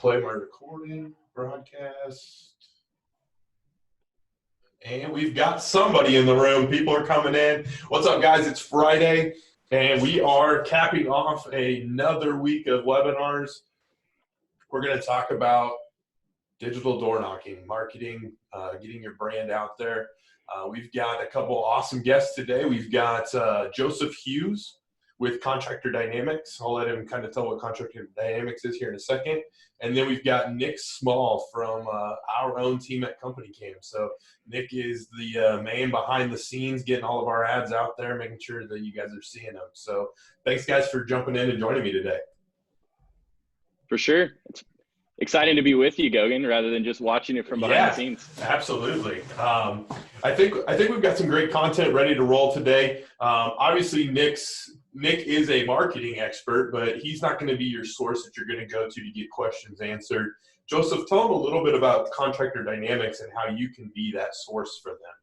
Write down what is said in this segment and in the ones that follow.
Play my recording, broadcast. And we've got somebody in the room. People are coming in. What's up, guys? It's Friday, and we are capping off another week of webinars. We're going to talk about digital door knocking, marketing, getting your brand out there. We've got a couple awesome guests today. We've got Joseph Hughes with Contractor Dynamics. I'll let him kind of tell what Contractor Dynamics is here in a second. And then we've got Nick Small from our own team at Company Cam. So Nick is the man behind the scenes, getting all of our ads out there, making sure that you guys are seeing them. So thanks, guys, for jumping in and joining me today. For sure. It's exciting to be with you, Gogan, rather than just watching it from behind the scenes. Absolutely. I think we've got some great content ready to roll today. Obviously, Nick is a marketing expert, but he's not going to be your source that you're going to go to get questions answered. Joseph, tell them a little bit about Contractor Dynamics and how you can be that source for them.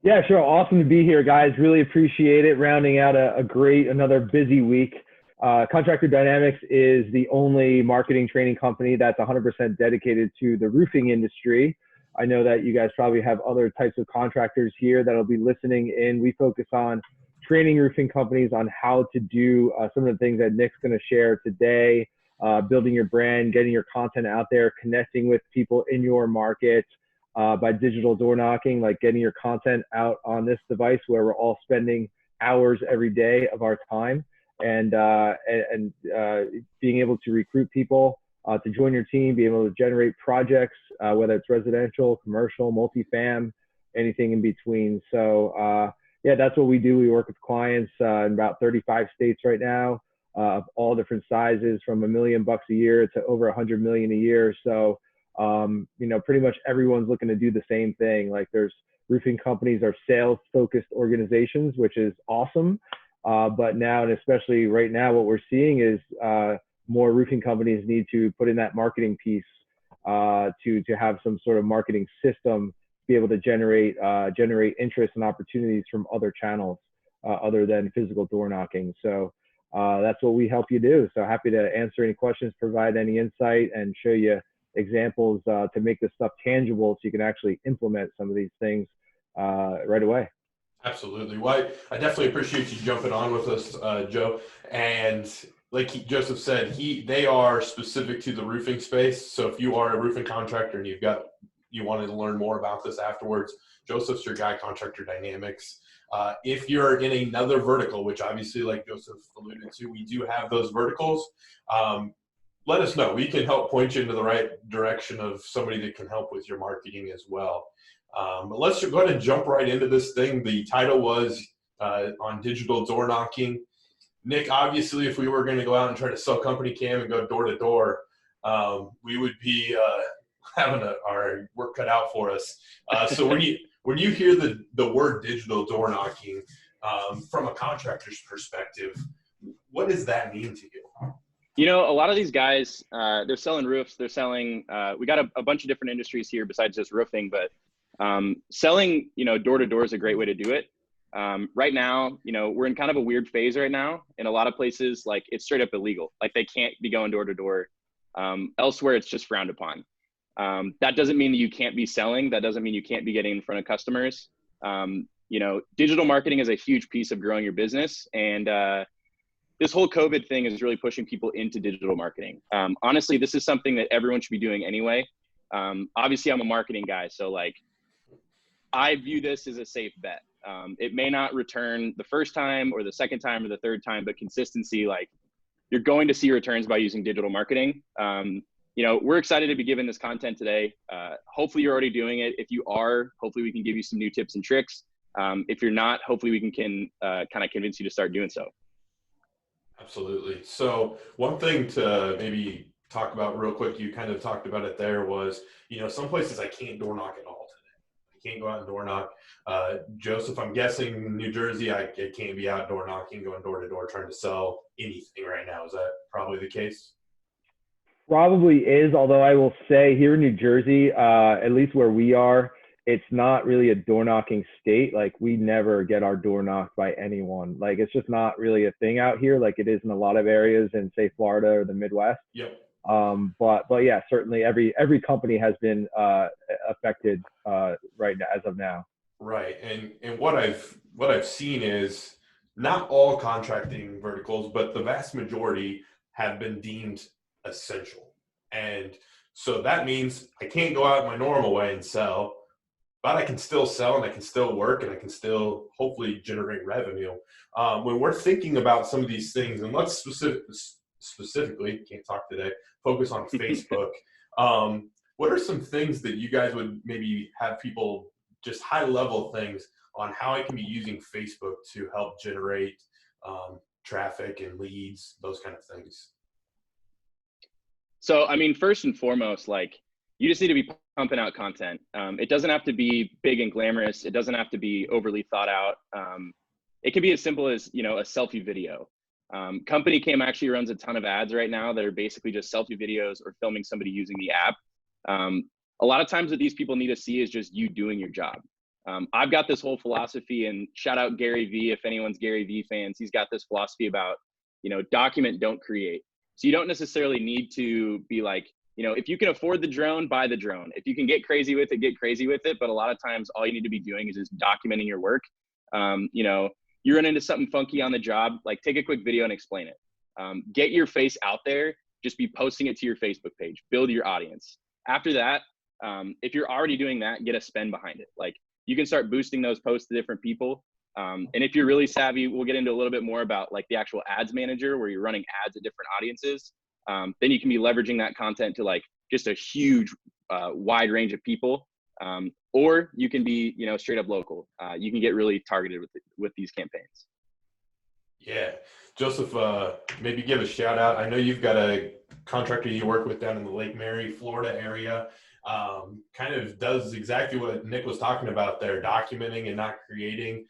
Yeah, sure. Awesome to be here, guys. Really appreciate it. Rounding out another busy week. Contractor Dynamics is the only marketing training company that's 100% dedicated to the roofing industry. I know that you guys probably have other types of contractors here that'll be listening in. We focus on training roofing companies on how to do some of the things that Nick's going to share today, building your brand, getting your content out there, connecting with people in your market by digital door knocking, like getting your content out on this device where we're all spending hours every day of our time, and being able to recruit people to join your team, be able to generate projects, whether it's residential, commercial, multifam, anything in between. So yeah, that's what we do. We work with clients in about 35 states right now, of all different sizes, from $1 million a year to over $100 million a year. So you know, pretty much everyone's looking to do the same thing. Like, there's roofing companies are sales-focused organizations, which is awesome. But now, and especially right now, what we're seeing is more roofing companies need to put in that marketing piece to have some sort of marketing system to be able to generate interest and opportunities from other channels other than physical door knocking. So that's what we help you do. So happy to answer any questions, provide any insight, and show you examples to make this stuff tangible so you can actually implement some of these things right away. Absolutely. Well, I definitely appreciate you jumping on with us, Joe. And like Joseph said, they are specific to the roofing space. So if you are a roofing contractor and you wanted to learn more about this afterwards, Joseph's your guy, Contractor Dynamics. If you're in another vertical, which obviously, like Joseph alluded to, we do have those verticals. Let us know. We can help point you into the right direction of somebody that can help with your marketing as well. But let's go ahead and jump right into this thing. The title was on digital door knocking. Nick, obviously, if we were going to go out and try to sell Company Cam and go door to door, we would be having our work cut out for us. So when you hear the word digital door knocking from a contractor's perspective, what does that mean to you? You know, a lot of these guys, they're selling roofs. They're selling. We got a bunch of different industries here besides just roofing, but selling, door to door is a great way to do it. Right now, we're in kind of a weird phase right now. In a lot of places, like, it's straight up illegal. Like, they can't be going door to door. Elsewhere, it's just frowned upon. That doesn't mean that you can't be selling. That doesn't mean you can't be getting in front of customers. Digital marketing is a huge piece of growing your business. And this whole COVID thing is really pushing people into digital marketing. Honestly, this is something that everyone should be doing anyway. Obviously, I'm a marketing guy, so I view this as a safe bet. It may not return the first time or the second time or the third time, but consistency, you're going to see returns by using digital marketing. We're excited to be giving this content today. Hopefully you're already doing it. If you are, hopefully we can give you some new tips and tricks. If you're not, hopefully we can kind of convince you to start doing so. Absolutely. So one thing to maybe talk about real quick, you kind of talked about it there, was, some places I can't door knock at all today. I can't go out and door knock. Joseph, I'm guessing New Jersey, I can't be out door knocking, going door to door, trying to sell anything right now. Is that probably the case? Probably is, although I will say here in New Jersey, at least where we are, it's not really a door knocking state. Like, we never get our door knocked by anyone. Like, it's just not really a thing out here like it is in a lot of areas in, say, Florida or the Midwest. Yep. But yeah, certainly every company has been affected right now, as of now. Right. And what I've seen is not all contracting verticals, but the vast majority have been deemed essential. And so that means I can't go out my normal way and sell, but I can still sell and I can still work and I can still hopefully generate revenue. When we're thinking about some of these things, and let's specifically, can't talk today, focus on Facebook. What are some things that you guys would maybe have people, just high level things on how I can be using Facebook to help generate traffic and leads, those kind of things? So, I mean, first and foremost, like, you just need to be pumping out content. It doesn't have to be big and glamorous. It doesn't have to be overly thought out. It can be as simple as, you know, a selfie video. Company Cam actually runs a ton of ads right now that are basically just selfie videos or filming somebody using the app. A lot of times what these people need to see is just you doing your job. I've got this whole philosophy, and shout out Gary Vee if anyone's Gary Vee fans. He's got this philosophy about, you know, document, don't create. So you don't necessarily need to be like, you know, if you can afford the drone, buy the drone. If you can get crazy with it, get crazy with it. But a lot of times all you need to be doing is just documenting your work. You know, you run into something funky on the job, like take a quick video and explain it. Get your face out there, just be posting it to your Facebook page, build your audience. After that, if you're already doing that, get a spend behind it. Like, you can start boosting those posts to different people. And if you're really savvy, we'll get into a little bit more about like the actual ads manager where you're running ads at different audiences. Then you can be leveraging that content to like just a huge, wide range of people. Or you can be, you know, straight up local. You can get really targeted with these campaigns. Yeah. Joseph, maybe give a shout out. I know you've got a contractor you work with down in the Lake Mary, Florida area. Kind of does exactly what Nick was talking about there, documenting and not creating.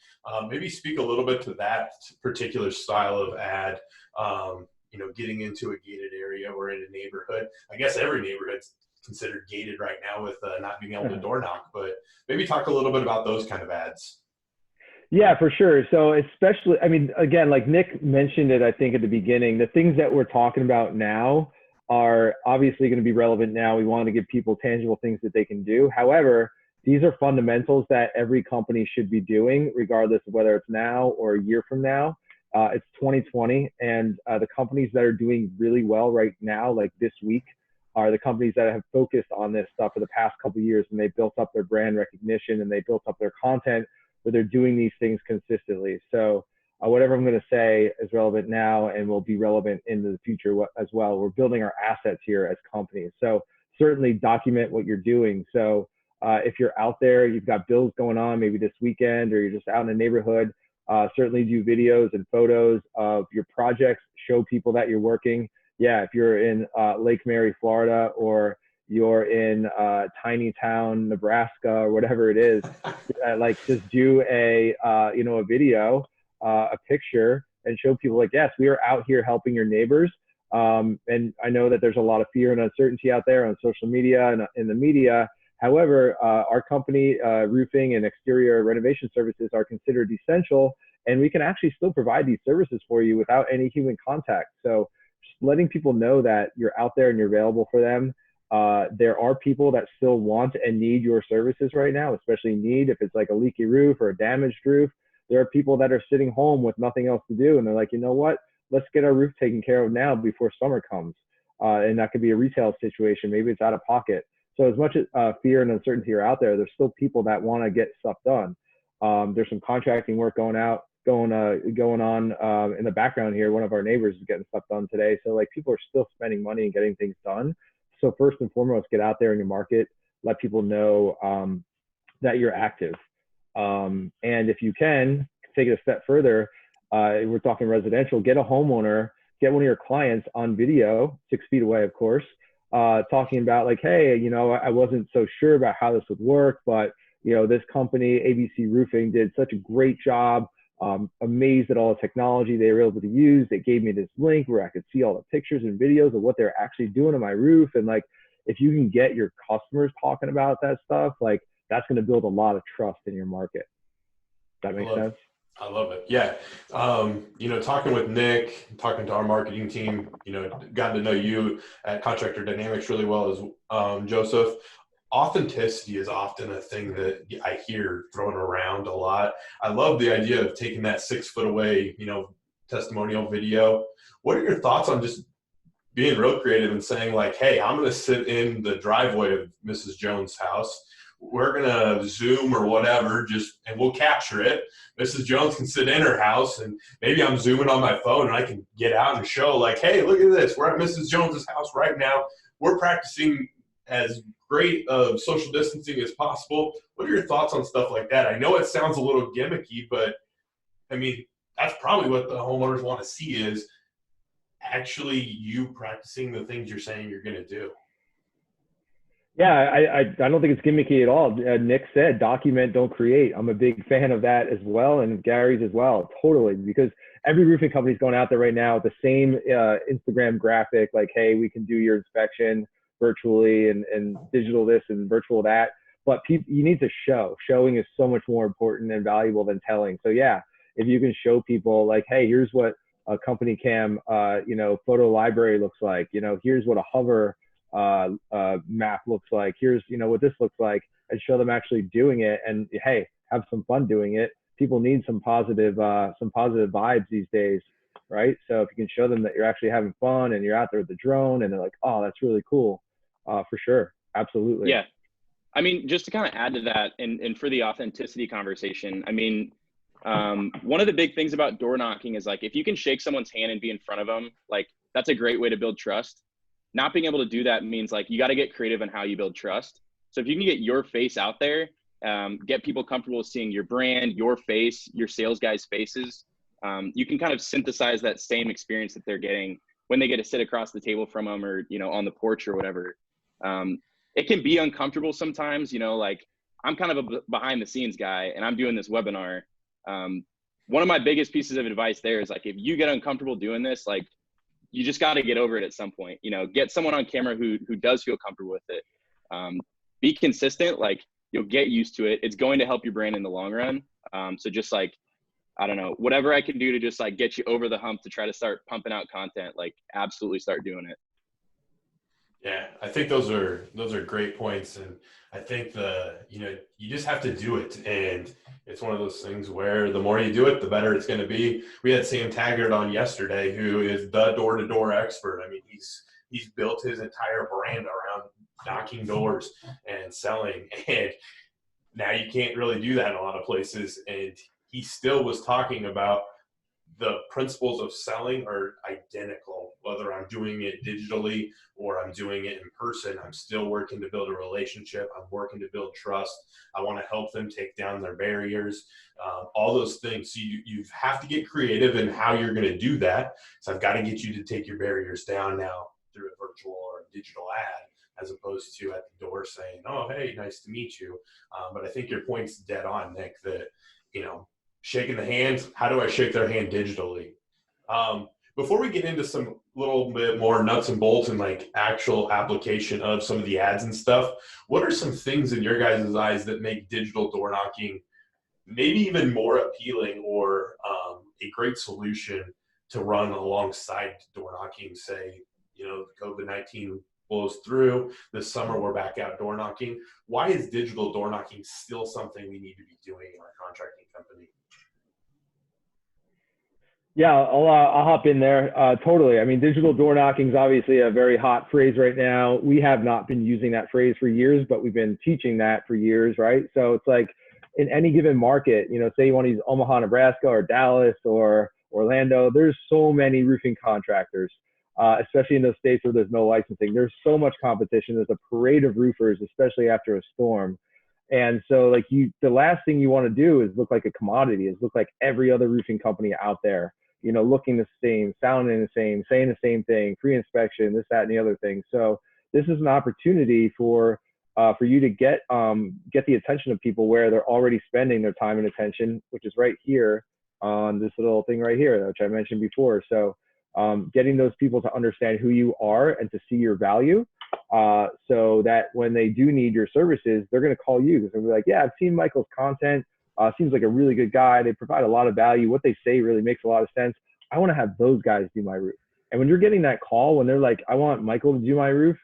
Maybe speak a little bit to that particular style of ad, you know, getting into a gated area or in a neighborhood. I guess every neighborhood's considered gated right now with not being able to door knock, but maybe talk a little bit about those kind of ads. Yeah, for sure. So especially, I mean, again, like Nick mentioned it, I think at the beginning, the things that we're talking about now are obviously going to be relevant now. We want to give people tangible things that they can do. However, these are fundamentals that every company should be doing, regardless of whether it's now or a year from now. It's 2020, and the companies that are doing really well right now, like this week, are the companies that have focused on this stuff for the past couple of years, and they built up their brand recognition and they built up their content where they're doing these things consistently. So whatever I'm going to say is relevant now and will be relevant into the future as well. We're building our assets here as companies. So certainly document what you're doing. So if you're out there, you've got builds going on maybe this weekend, or you're just out in the neighborhood, certainly do videos and photos of your projects, show people that you're working. Yeah, if you're in Lake Mary, Florida, or you're in tiny town, Nebraska, or whatever it is, like just do a, you know, a video, a picture, and show people like, yes, we are out here helping your neighbors. And I know that there's a lot of fear and uncertainty out there on social media and in the media. However, our company, roofing and exterior renovation services, are considered essential, and we can actually still provide these services for you without any human contact. So just letting people know that you're out there and you're available for them. There are people that still want and need your services right now, especially if it's like a leaky roof or a damaged roof. There are people that are sitting home with nothing else to do, and they're like, you know what? Let's get our roof taken care of now before summer comes. And that could be a retail situation. Maybe it's out of pocket. So as much as fear and uncertainty are out there, there's still people that want to get stuff done. There's some contracting work going on in the background here. One of our neighbors is getting stuff done today. So like, people are still spending money and getting things done. So first and foremost, get out there in your market, let people know that you're active. And if you can take it a step further, we're talking residential, get a homeowner, get one of your clients on video, 6 feet away, of course, talking about like, hey, you know, I wasn't so sure about how this would work, but you know, this company, ABC Roofing, did such a great job. Amazed at all the technology they were able to use. They gave me this link where I could see all the pictures and videos of what they're actually doing on my roof. And like, if you can get your customers talking about that stuff, like that's going to build a lot of trust in your market. Does that make sense? I love it. Yeah. Talking with Nick, talking to our marketing team, got to know you at Contractor Dynamics really well as Joseph. Authenticity is often a thing that I hear thrown around a lot. I love the idea of taking that 6 foot away, testimonial video. What are your thoughts on just being real creative and saying like, hey, I'm going to sit in the driveway of Mrs. Jones' house. We're going to Zoom or whatever, and we'll capture it. Mrs. Jones can sit in her house, and maybe I'm zooming on my phone and I can get out and show like, hey, look at this. We're at Mrs. Jones's house right now. We're practicing as great of social distancing as possible. What are your thoughts on stuff like that? I know it sounds a little gimmicky, but I mean, that's probably what the homeowners want to see is actually you practicing the things you're saying you're going to do. Yeah, I don't think it's gimmicky at all. Nick said, document, don't create. I'm a big fan of that as well, and Gary's as well, totally, because every roofing company is going out there right now with the same Instagram graphic, like, hey, we can do your inspection virtually and digital this and virtual that. But you need to show. Showing is so much more important and valuable than telling. So yeah, if you can show people like, hey, here's what a company cam, photo library looks like. Here's what a hover map looks like. Here's what this looks like, and show them actually doing it. And hey, have some fun doing it. People need some positive vibes these days, right? So if you can show them that you're actually having fun and you're out there with the drone, and they're like, oh, that's really cool, for sure, absolutely. Yeah, I mean, just to kind of add to that, and for the authenticity conversation, I mean, one of the big things about door knocking is like, if you can shake someone's hand and be in front of them, like that's a great way to build trust. Not being able to do that means like you got to get creative on how you build trust. So if you can get your face out there, get people comfortable seeing your brand, your face, your sales guys' faces, you can kind of synthesize that same experience that they're getting when they get to sit across the table from them or, on the porch or whatever. It can be uncomfortable sometimes, like I'm kind of a behind the scenes guy and I'm doing this webinar. One of my biggest pieces of advice there is like, if you get uncomfortable doing this, like you just got to get over it at some point, get someone on camera who does feel comfortable with it. Be consistent, like you'll get used to it. It's going to help your brand in the long run. So just like, I don't know, whatever I can do to just like get you over the hump to try to start pumping out content, like absolutely start doing it. Yeah, I think those are great points, and I think you just have to do it, and it's one of those things where the more you do it, the better it's going to be. We had Sam Taggart on yesterday, who is the door-to-door expert. I mean, he's built his entire brand around knocking doors and selling, and now you can't really do that in a lot of places. And he still was talking about the principles of selling are identical, whether I'm doing it digitally or I'm doing it in person. I'm still working to build a relationship. I'm working to build trust. I want to help them take down their barriers, all those things. So you have to get creative in how you're going to do that. So I've got to get you to take your barriers down now through a virtual or a digital ad, as opposed to at the door saying, oh, hey, nice to meet you. But I think your point's dead on, Nick, that, shaking the hand, how do I shake their hand digitally? Before we get into some little bit more nuts and bolts and like actual application of some of the ads and stuff, what are some things in your guys' eyes that make digital door knocking maybe even more appealing or a great solution to run alongside door knocking? Say, COVID-19 blows through this summer, we're back out door knocking. Why is digital door knocking still something we need to be doing in our contracting company? Yeah, I'll hop in there. Totally. I mean, digital door knocking is obviously a very hot phrase right now. We have not been using that phrase for years, but we've been teaching that for years, right? So it's like in any given market, say you want to use Omaha, Nebraska, or Dallas, or Orlando, there's so many roofing contractors, especially in those states where there's no licensing. There's so much competition. There's a parade of roofers, especially after a storm. And so like the last thing you want to do is look like a commodity, is look like every other roofing company out there, looking the same, sounding the same, saying the same thing, free inspection, this, that, and the other thing. So this is an opportunity for you to get the attention of people where they're already spending their time and attention, which is right here on this little thing right here, which I mentioned before. So getting those people to understand who you are and to see your value, so that when they do need your services, they're going to call you because they'll be like, yeah, I've seen Michael's content seems like a really good guy. They provide a lot of value. What they say really makes a lot of sense. I want to have those guys do my roof. And when you're getting that call, when they're like, I want Michael to do my roof,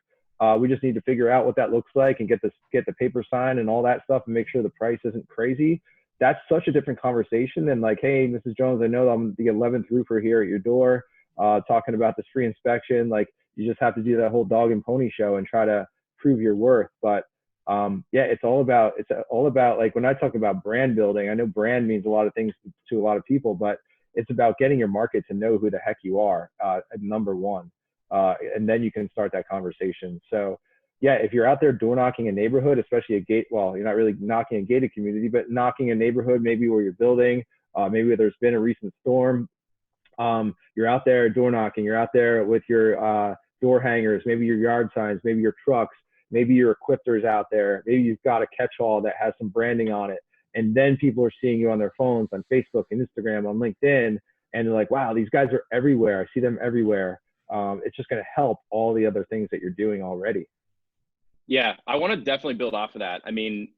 we just need to figure out what that looks like and get the paper signed and all that stuff and make sure the price isn't crazy. That's such a different conversation than like, hey, Mrs. Jones, I know I'm the 11th roofer here at your door, talking about this free inspection. Like, you just have to do that whole dog and pony show and try to prove your worth. But yeah, it's all about like, when I talk about brand building, I know brand means a lot of things to a lot of people, but it's about getting your market to know who the heck you are, number one. And then you can start that conversation. So yeah, if you're out there door knocking a neighborhood, especially well, you're not really knocking a gated community, but knocking a neighborhood, maybe where you're building, maybe where there's been a recent storm, you're out there door knocking, you're out there with your door hangers, maybe your yard signs, maybe your trucks, maybe your equipters out there, maybe you've got a catch-all that has some branding on it. And then people are seeing you on their phones, on Facebook and Instagram, on LinkedIn, and they're like, wow, these guys are everywhere. I see them everywhere. It's just going to help all the other things that you're doing already. Yeah, I want to definitely build off of that. I mean,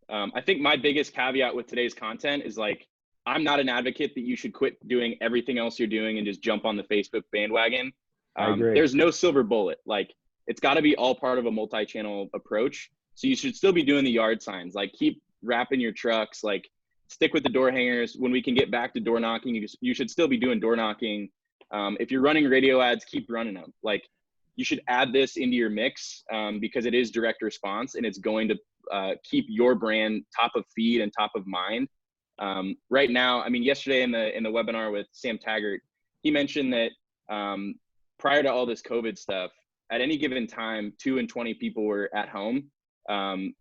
I think my biggest caveat with today's content is like, I'm not an advocate that you should quit doing everything else you're doing and just jump on the Facebook bandwagon. I agree. There's no silver bullet. Like, it's got to be all part of a multi-channel approach. So you should still be doing the yard signs, like keep wrapping your trucks, like stick with the door hangers. When we can get back to door knocking, you should still be doing door knocking. If you're running radio ads, keep running them. Like, you should add this into your mix because it is direct response and it's going to keep your brand top of feed and top of mind. Right now, I mean, yesterday in the webinar with Sam Taggart, he mentioned that prior to all this COVID stuff, at any given time, 2 in 20 people were at home.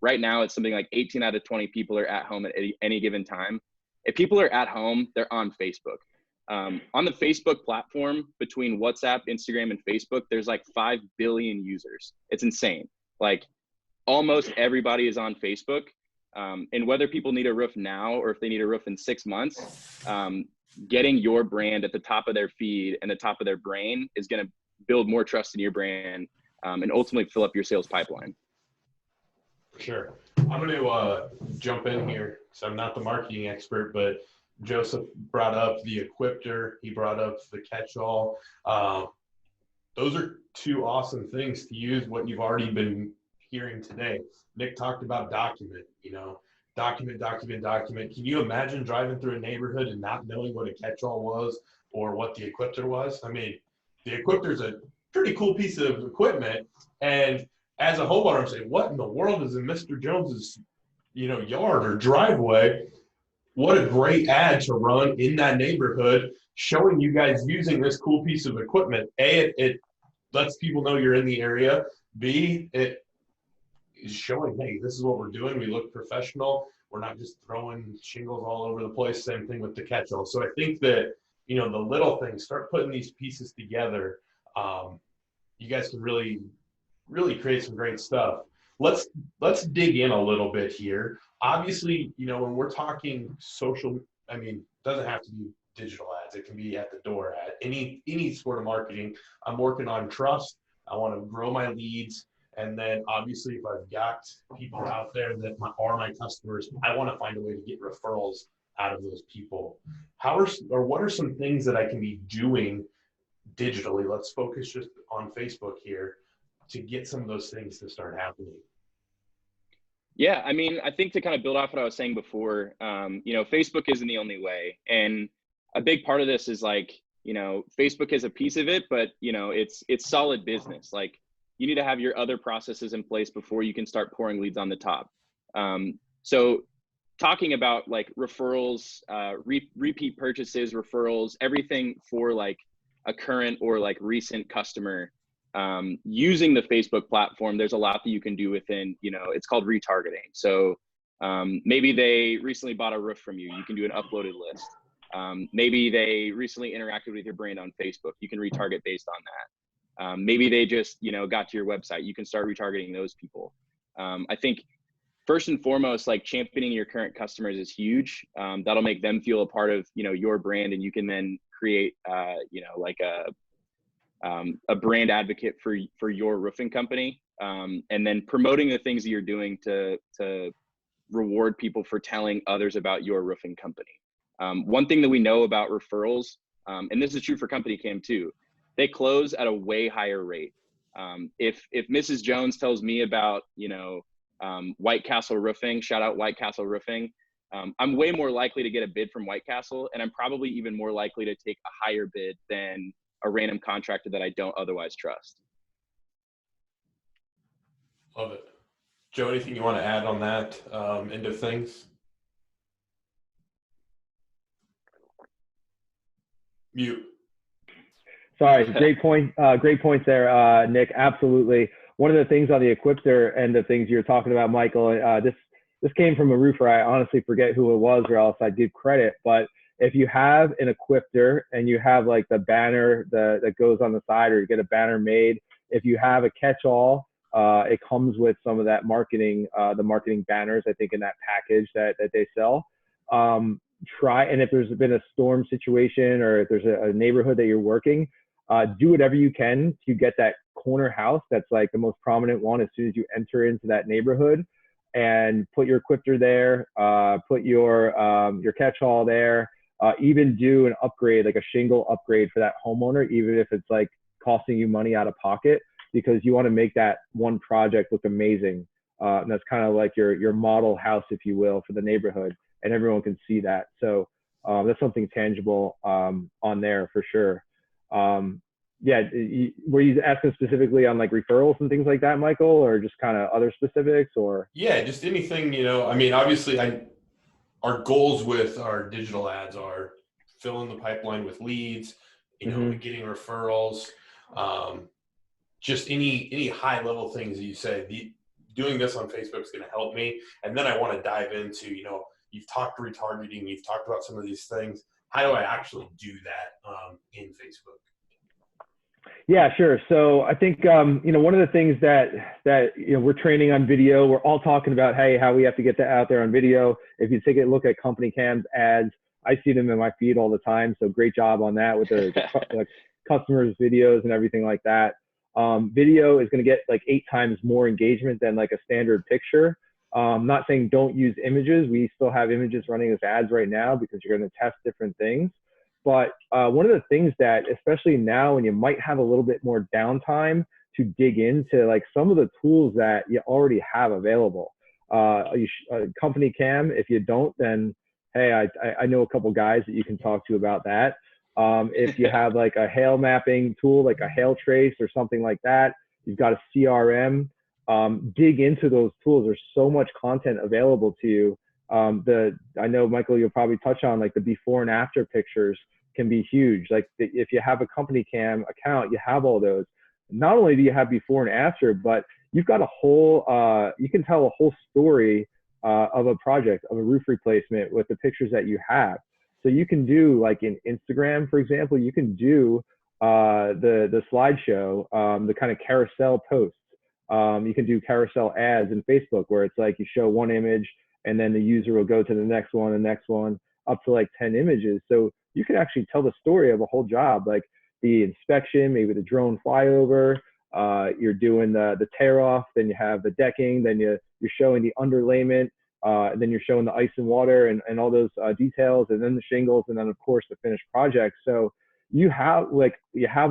Right now, it's something like 18 out of 20 people are at home at any given time. If people are at home, they're on Facebook. On the Facebook platform, between WhatsApp, Instagram, and Facebook, there's like 5 billion users. It's insane. Like, almost everybody is on Facebook. And whether people need a roof now or if they need a roof in 6 months, getting your brand at the top of their feed and the top of their brain is going to build more trust in your brand and ultimately fill up your sales pipeline. Sure. I'm going to jump in here because I'm not the marketing expert, but Joseph brought up the equipter. He brought up the catch-all. Those are two awesome things to use what you've already been hearing today. Nick talked about document, document. Can you imagine driving through a neighborhood and not knowing what a catch-all was or what the equipter was? I mean, the equipter is a pretty cool piece of equipment. And as a homeowner, I'm saying, what in the world is in Mr. Jones's, yard or driveway? What a great ad to run in that neighborhood, showing you guys using this cool piece of equipment. A, it lets people know you're in the area. B, it is showing, hey, this is what we're doing. We look professional. We're not just throwing shingles all over the place. Same thing with the catch-all. So I think that, the little things, start putting these pieces together. You guys can really, really create some great stuff. Let's dig in a little bit here. Obviously, when we're talking social, it doesn't have to be digital ads. It can be at the door ad, any sort of marketing. I'm working on trust. I want to grow my leads. And then obviously, if I've got people out there that are my customers, I want to find a way to get referrals out of those people. What are some things that I can be doing digitally? Let's focus just on Facebook here to get some of those things to start happening. Yeah, I think to kind of build off what I was saying before, Facebook isn't the only way. And a big part of this is like, Facebook is a piece of it, but it's solid business. Like, you need to have your other processes in place before you can start pouring leads on the top. So talking about like referrals, repeat purchases, referrals, everything for like a current or like recent customer, using the Facebook platform, there's a lot that you can do within, it's called retargeting. So maybe they recently bought a roof from you. You can do an uploaded list. Maybe they recently interacted with your brand on Facebook. You can retarget based on that. Maybe they just, got to your website. You can start retargeting those people. I think first and foremost, like championing your current customers is huge. That'll make them feel a part of, your brand, and you can then create, like a brand advocate for your roofing company. And then promoting the things that you're doing to reward people for telling others about your roofing company. One thing that we know about referrals, and this is true for Company Cam too, they close at a way higher rate. If Mrs. Jones tells me about, White Castle Roofing, shout out White Castle Roofing, I'm way more likely to get a bid from White Castle, and I'm probably even more likely to take a higher bid than a random contractor that I don't otherwise trust. Love it. Joe, anything you want to add on that end of things? Mute. Sorry, great point. Great points there, Nick. Absolutely. One of the things on the Equipter end of things you're talking about, Michael, this came from a roofer. I honestly forget who it was, or else I'd give credit. But if you have an Equipter and you have like the banner that goes on the side, or you get a banner made, if you have a catch-all, it comes with some of that marketing, the marketing banners, I think, in that package that they sell. Try, and if there's been a storm situation, or if there's a neighborhood that you're working, do whatever you can to get that corner house that's like the most prominent one as soon as you enter into that neighborhood, and put your Equipter there, put your catch-all there, even do an upgrade, like a shingle upgrade for that homeowner, even if it's like costing you money out of pocket, because you want to make that one project look amazing. And that's kind of like your model house, if you will, for the neighborhood, and everyone can see that. So that's something tangible on there for sure. Yeah, were you asking specifically on like referrals and things like that, Michael, or just kind of other specifics, or? Yeah, just anything, I mean, obviously our goals with our digital ads are filling the pipeline with leads, getting referrals, just any high level things that you say, doing this on Facebook is going to help me. And then I want to dive into, you've talked retargeting, you've talked about some of these things. How do I actually do that in Facebook? Yeah, sure. So I think, one of the things that we're training on video, we're all talking about, hey, how we have to get that out there on video. If you take a look at Company Cam's ads, I see them in my feed all the time. So great job on that with the customers' videos and everything like that. Video is going to get like 8 times more engagement than like a standard picture. Not saying don't use images. We still have images running as ads right now because you're going to test different things. But one of the things that, especially now when you might have a little bit more downtime to dig into like some of the tools that you already have available. Company Cam, if you don't, then hey, I know a couple guys that you can talk to about that. If you have like a hail mapping tool, like a hail trace or something like that, you've got a CRM, dig into those tools. There's so much content available to you. I know, Michael, you'll probably touch on like the before and after pictures can be huge. Like if you have a Company Cam account, you have all those. Not only do you have before and after, but you've got a whole, you can tell a whole story of a project, of a roof replacement with the pictures that you have. So you can do like in Instagram, for example, you can do the slideshow, the kind of carousel posts. You can do carousel ads in Facebook where it's like you show one image and then the user will go to the next one, up to like 10 images. So you can actually tell the story of a whole job, like the inspection, maybe the drone flyover, you're doing the tear off, then you have the decking, then you're showing the underlayment, and then you're showing the ice and water and all those details, and then the shingles, and then of course the finished project. So you have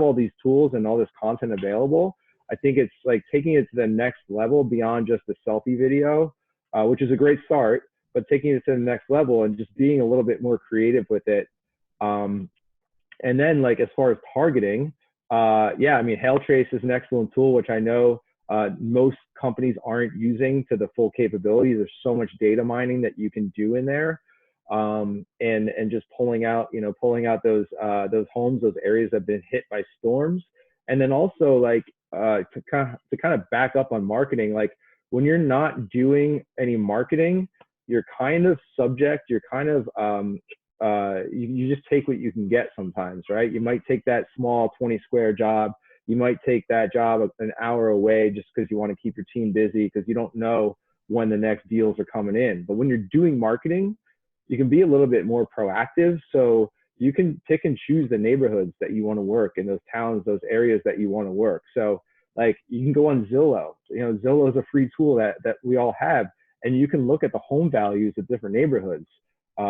all these tools and all this content available. I think it's like taking it to the next level beyond just the selfie video, which is a great start, but taking it to the next level and just being a little bit more creative with it. And then like as far as targeting, yeah, I mean, Hail Trace is an excellent tool, which I know most companies aren't using to the full capabilities. There's so much data mining that you can do in there, and just pulling out those homes, those areas that have been hit by storms. And then also like to kind of back up on marketing, like when you're not doing any marketing, you're kind of subject, you're kind of you just take what you can get sometimes, right? You might take that small 20 square job. You might take that job an hour away just because you want to keep your team busy because you don't know when the next deals are coming in. But when you're doing marketing, you can be a little bit more proactive. So you can pick and choose the neighborhoods that you want to work in, those towns, those areas that you want to work. So like you can go on Zillow. Zillow is a free tool that we all have. and you can look at the home values of different neighborhoods.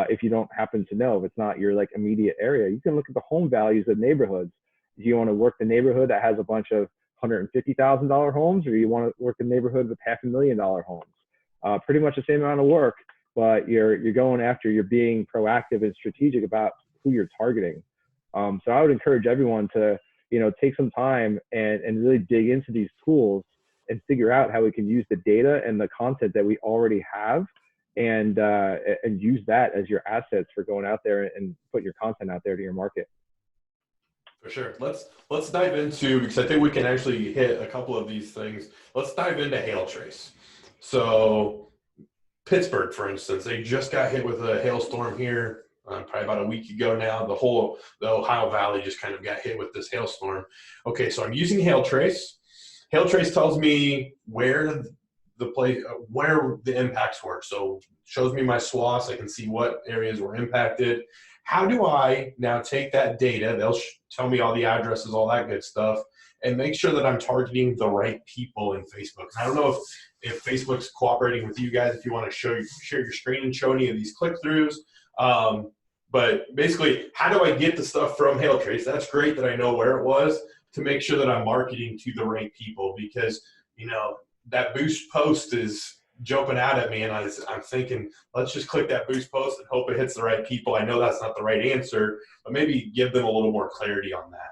If you don't happen to know, if it's not your like immediate area, you can look at the home values of neighborhoods. Do you want to work the neighborhood that has a bunch of $150,000 homes, or you want to work the neighborhood with $500,000 homes? Pretty much the same amount of work, but you're going after, you're being proactive and strategic about who you're targeting. So I would encourage everyone to, take some time and really dig into these tools and figure out how we can use the data and the content that we already have, and use that as your assets for going out there and put your content out there to your market. For sure. Let's dive into, because I think we can actually hit a couple of these things. Let's dive into hail trace. So Pittsburgh, for instance, they just got hit with a hailstorm here probably about a week ago now. The Ohio Valley just kind of got hit with this hailstorm. Okay, so I'm using hail trace. Hail trace tells me where the impacts were. So shows me my swaths. I can see what areas were impacted. How do I now take that data? They'll tell me all the addresses, all that good stuff, and make sure that I'm targeting the right people in Facebook. I don't know if Facebook's cooperating with you guys, if you want to share your screen and show any of these click-throughs. But basically, how do I get the stuff from hail trace? That's great that I know where it was, to make sure that I'm marketing to the right people, because that boost post is jumping out at me, and I'm thinking, let's just click that boost post and hope it hits the right people. I know that's not the right answer, but maybe give them a little more clarity on that.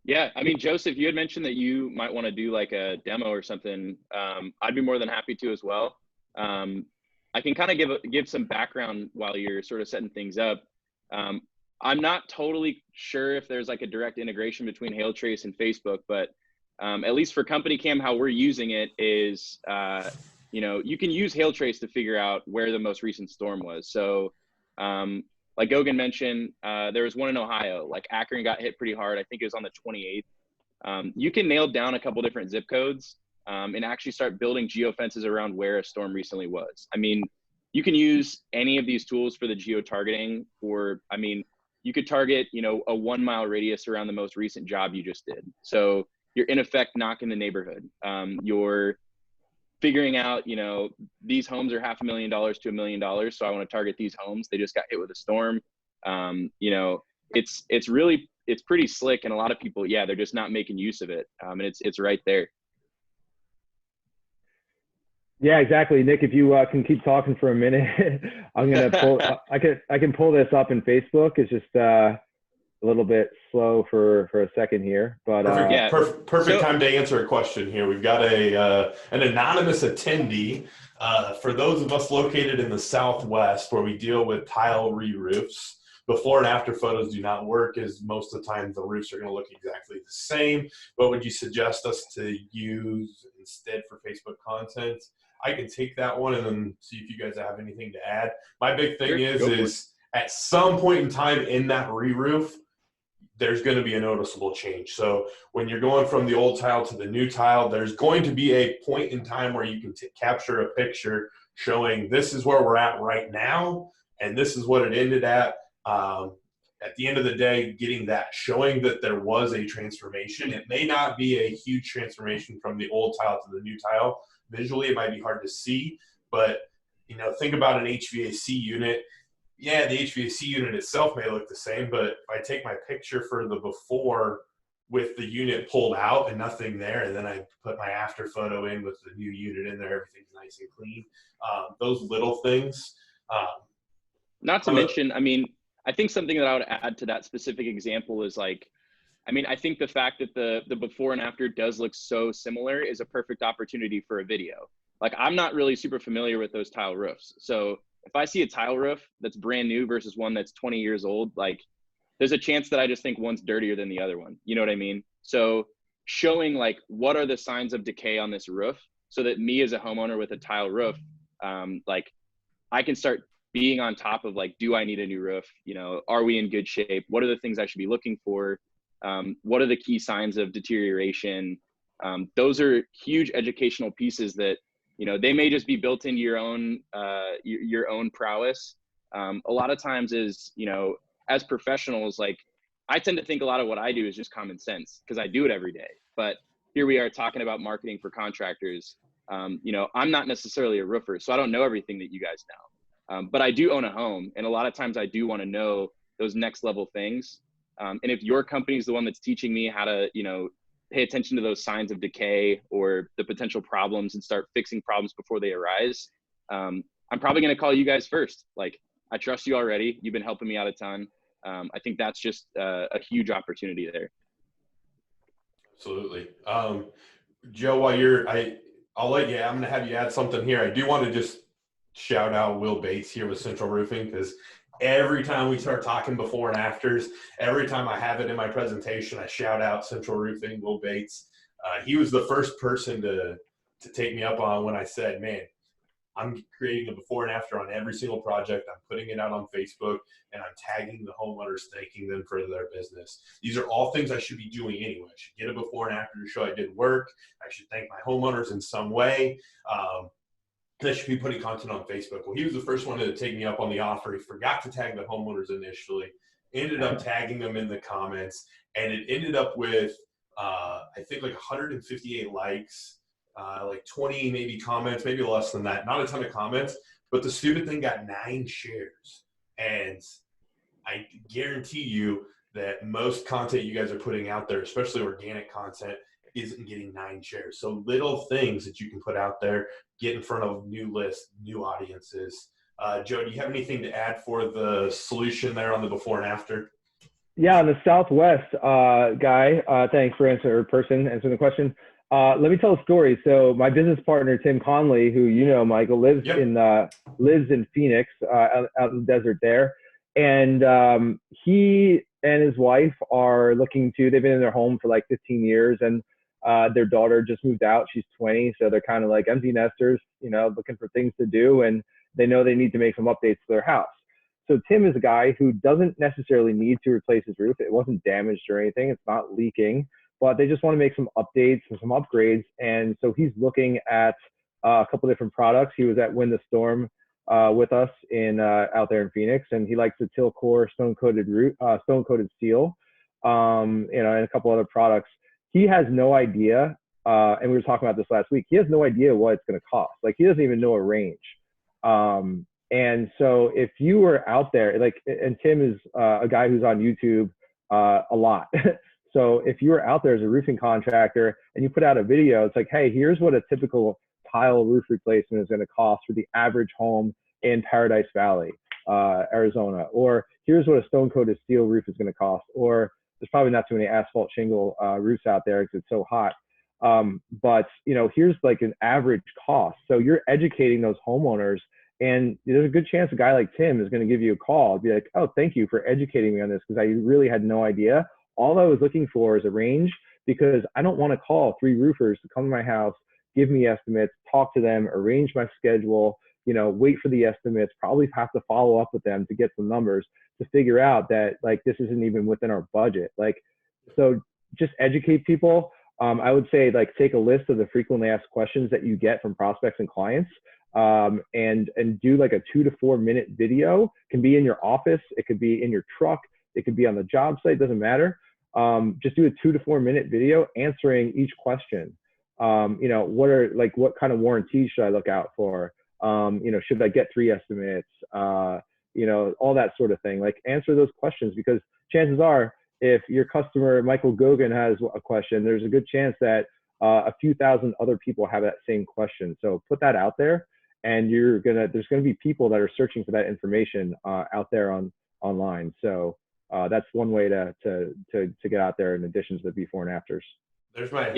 Yeah, I mean, Joseph, you had mentioned that you might want to do like a demo or something. I'd be more than happy to as well. I can kind of give some background while you're sort of setting things up. I'm not totally sure if there's like a direct integration between hail trace and Facebook, but at least for Company Cam, how we're using it is, you can use hail trace to figure out where the most recent storm was. So like Gogan mentioned, there was one in Ohio, like Akron got hit pretty hard. I think it was on the 28th. You can nail down a couple different zip codes and actually start building geofences around where a storm recently was. I mean, you can use any of these tools for the geo-targeting, you could target, a 1 mile radius around the most recent job you just did. So you're in effect knocking the neighborhood. You're figuring out, these homes are $500,000 to $1 million. So I want to target these homes. They just got hit with a storm. It's pretty slick. And a lot of people, they're just not making use of it. And it's right there. Yeah, exactly. Nick, if you can keep talking for a minute, I'm going to pull, I can pull this up in Facebook. It's just a little bit slow for a second here, but perfect time to answer a question here. We've got an anonymous attendee. For those of us located in the Southwest, where we deal with tile re-roofs, before and after photos do not work, as most of the time the roofs are going to look exactly the same. What would you suggest us to use instead for Facebook content? I can take that one and then see if you guys have anything to add. My big thing is at some point in time in that re-roof, there's going to be a noticeable change. So when you're going from the old tile to the new tile, there's going to be a point in time where you can capture a picture showing this is where we're at right now, and this is what it ended at. At the end of the day, getting that, showing that there was a transformation. It may not be a huge transformation from the old tile to the new tile. Visually, it might be hard to see, but think about an HVAC unit. Yeah, the HVAC unit itself may look the same, but if I take my picture for the before with the unit pulled out and nothing there, and then I put my after photo in with the new unit in there, everything's nice and clean. Those little things. Not to mention, I think something that I would add to that specific example is I think the fact that the before and after does look so similar is a perfect opportunity for a video. Like, I'm not really super familiar with those tile roofs. So if I see a tile roof that's brand new versus one that's 20 years old, there's a chance that I just think one's dirtier than the other one. You know what I mean? So showing what are the signs of decay on this roof, so that me as a homeowner with a tile roof, I can start being on top of do I need a new roof? Are we in good shape? What are the things I should be looking for? What are the key signs of deterioration? Those are huge educational pieces that, they may just be built into your own prowess. A lot of times as professionals, I tend to think a lot of what I do is just common sense because I do it every day. But here we are talking about marketing for contractors. You know, I'm not necessarily a roofer, so I don't know everything that you guys know. But I do own a home, and a lot of times I do want to know those next level things. And if your company is the one that's teaching me how to, you know, pay attention to those signs of decay or the potential problems and start fixing problems before they arise, I'm probably going to call you guys first. Like, I trust you already. You've been helping me out a ton. I think that's just a huge opportunity there. Absolutely. Joe, while I'll let you, I'm going to have you add something here. I do want to just shout out Will Bates here with Central Roofing, because every time we start talking before and afters, every time I have it in my presentation, I shout out Central Roofing, Will Bates. He was the first person to take me up on when I said, man, I'm creating a before and after on every single project. I'm putting it out on Facebook, and I'm tagging the homeowners, thanking them for their business. These are all things I should be doing anyway. I should get a before and after to show I did work. I should thank my homeowners in some way. I should be putting content on Facebook. Well, he was the first one to take me up on the offer. He forgot to tag the homeowners initially, ended up tagging them in the comments, and it ended up with, I think, like 158 likes. Like 20 maybe comments, maybe less than that. Not a ton of comments, but the stupid thing got 9 shares. And I guarantee you that most content you guys are putting out there, especially organic content, isn't getting 9 shares. So little things that you can put out there, get in front of new lists, new audiences. Joe, do you have anything to add for the solution there on the before and after? Yeah, on the Southwest, Guy, thanks for answering the question. Let me tell a story. So my business partner, Tim Conley, who you know, Michael, lives in Phoenix, out in the desert there. And he and his wife are they've been in their home for like 15 years, and their daughter just moved out. She's 20, so they're kind of like empty nesters, you know, looking for things to do, and they know they need to make some updates to their house. So Tim is a guy who doesn't necessarily need to replace his roof. It wasn't damaged or anything. It's not leaking, but they just want to make some updates and some upgrades. And so he's looking at a couple different products. He was at Win the Storm with us out there in Phoenix, and he likes the Tilcor stone coated steel, you know, and a couple other products. He has no idea, and we were talking about this last week. He has no idea what it's going to cost. Like, he doesn't even know a range. And so if you were out there, like, and Tim is a guy who's on YouTube a lot. So if you were out there as a roofing contractor and you put out a video, it's like, hey, here's what a typical tile roof replacement is going to cost for the average home in Paradise Valley, Arizona. Or here's what a stone coated steel roof is going to cost. Or there's probably not too many asphalt shingle roofs out there because it's so hot. But, you know, here's like an average cost. So you're educating those homeowners, and there's a good chance a guy like Tim is going to give you a call and be like, oh, thank you for educating me on this, because I really had no idea. All I was looking for is a range, because I don't want to call 3 roofers to come to my house, give me estimates, talk to them, arrange my schedule, you know, wait for the estimates, probably have to follow up with them to get some numbers to figure out that, like, this isn't even within our budget. Like, so just educate people. I would say, like, take a list of the frequently asked questions that you get from prospects and clients, and do like a 2 to 4 minute video. It can be in your office, it could be in your truck, it could be on the job site, doesn't matter. Just do a 2 to 4 minute video answering each question. You know, what kind of warranties should I look out for? You know, should I get 3 estimates? You know, all that sort of thing. Like, answer those questions, because chances are, if your customer, Michael Gogan, has a question, there's a good chance that a few thousand other people have that same question. So put that out there, and there's gonna be people that are searching for that information out there online. So that's one way to get out there, in addition to the before and afters. There's my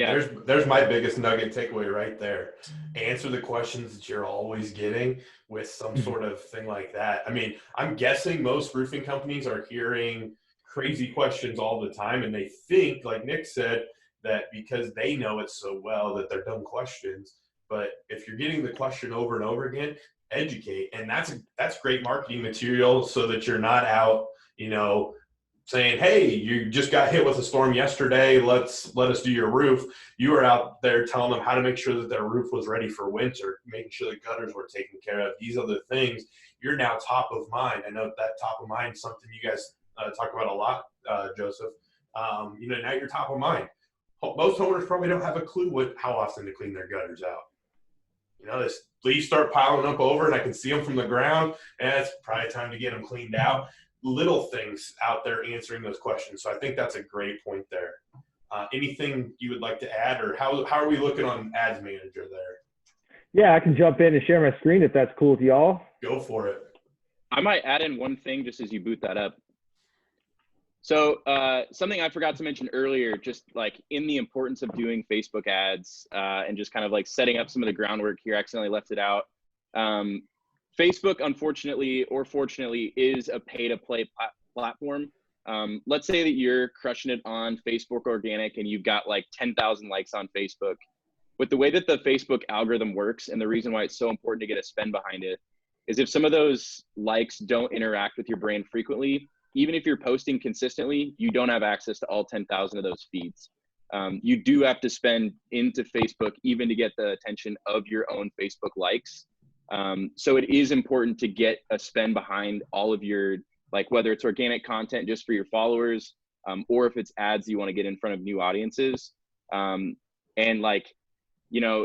biggest nugget takeaway right there. Answer the questions that you're always getting with some sort of thing like that. I mean, I'm guessing most roofing companies are hearing crazy questions all the time, and they think, like Nick said, that because they know it so well that they're dumb questions. But if you're getting the question over and over again, educate. And that's great marketing material, so that you're not out, you know, saying, hey, you just got hit with a storm yesterday, let us do your roof. You are out there telling them how to make sure that their roof was ready for winter, making sure the gutters were taken care of. These are the things. You're now top of mind. I know that top of mind is something you guys talk about a lot, Joseph. You know, now you're top of mind. Most homeowners probably don't have a clue how often to clean their gutters out. this leaves start piling up over and I can see them from the ground, and it's probably time to get them cleaned out. Little things out there answering those questions. So I think that's a great point there. Anything you would like to add, or how are we looking on Ads Manager there? Yeah, I can jump in and share my screen if that's cool with y'all. Go for it. I might add in one thing just as you boot that up. So something I forgot to mention earlier, just like in the importance of doing Facebook ads and just kind of like setting up some of the groundwork here, I accidentally left it out. Facebook, unfortunately or fortunately, is a pay-to-play platform. Let's say that you're crushing it on Facebook organic and you've got like 10,000 likes on Facebook. With the way that the Facebook algorithm works, and the reason why it's so important to get a spend behind it, is if some of those likes don't interact with your brand frequently, even if you're posting consistently, you don't have access to all 10,000 of those feeds. You do have to spend into Facebook even to get the attention of your own Facebook likes. So it is important to get a spend behind all of your, like whether it's organic content just for your followers, or if it's ads you want to get in front of new audiences. And like,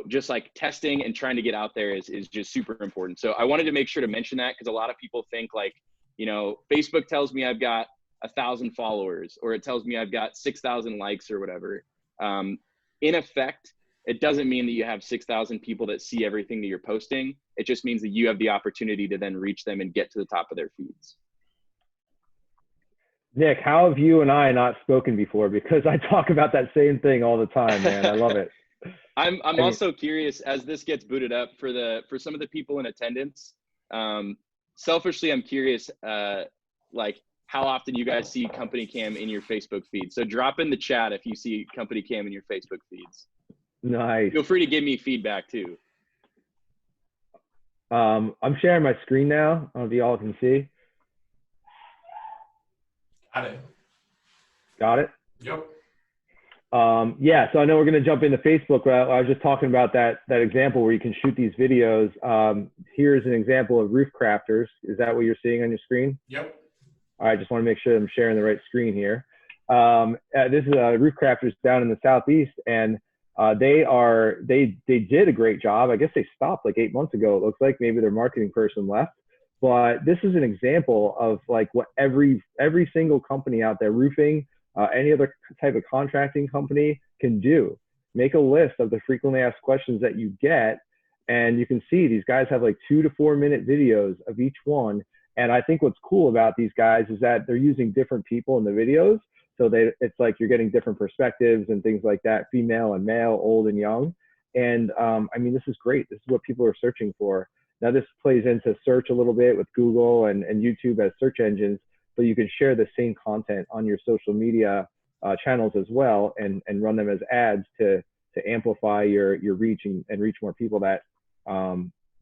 just like testing and trying to get out there is just super important. So I wanted to make sure to mention that, because a lot of people think like, Facebook tells me I've got 1,000 followers, or it tells me I've got 6,000 likes or whatever. In effect, it doesn't mean that you have 6,000 people that see everything that you're posting. It just means that you have the opportunity to then reach them and get to the top of their feeds. Nick, how have you and I not spoken before? Because I talk about that same thing all the time, man. I love it. I'm also curious, as this gets booted up, for some of the people in attendance. Selfishly, I'm curious, like how often you guys see Company Cam in your Facebook feed. So drop in the chat if you see Company Cam in your Facebook feeds. Nice. Feel free to give me feedback too. I'm sharing my screen now. I don't know if y'all can see. Got it. Got it? Yep. Yeah, so I know we're going to jump into Facebook, but I was just talking about that example where you can shoot these videos. Here's an example of Roof Crafters. Is that what you're seeing on your screen? Yep. All right, just want to make sure I'm sharing the right screen here. This is Roof Crafters down in the Southeast, and they did a great job. I guess they stopped like 8 months ago. It looks like maybe their marketing person left. But this is an example of like what every single company out there, roofing, any other type of contracting company, can do. Make a list of the frequently asked questions that you get, and you can see these guys have like 2 to 4 minute videos of each one. And I think what's cool about these guys is that they're using different people in the videos. So it's like you're getting different perspectives and things like that, female and male, old and young. And I mean, this is great. This is what people are searching for. Now this plays into search a little bit with Google and YouTube as search engines, but you can share the same content on your social media channels as well, and run them as ads to amplify your reach and reach more people that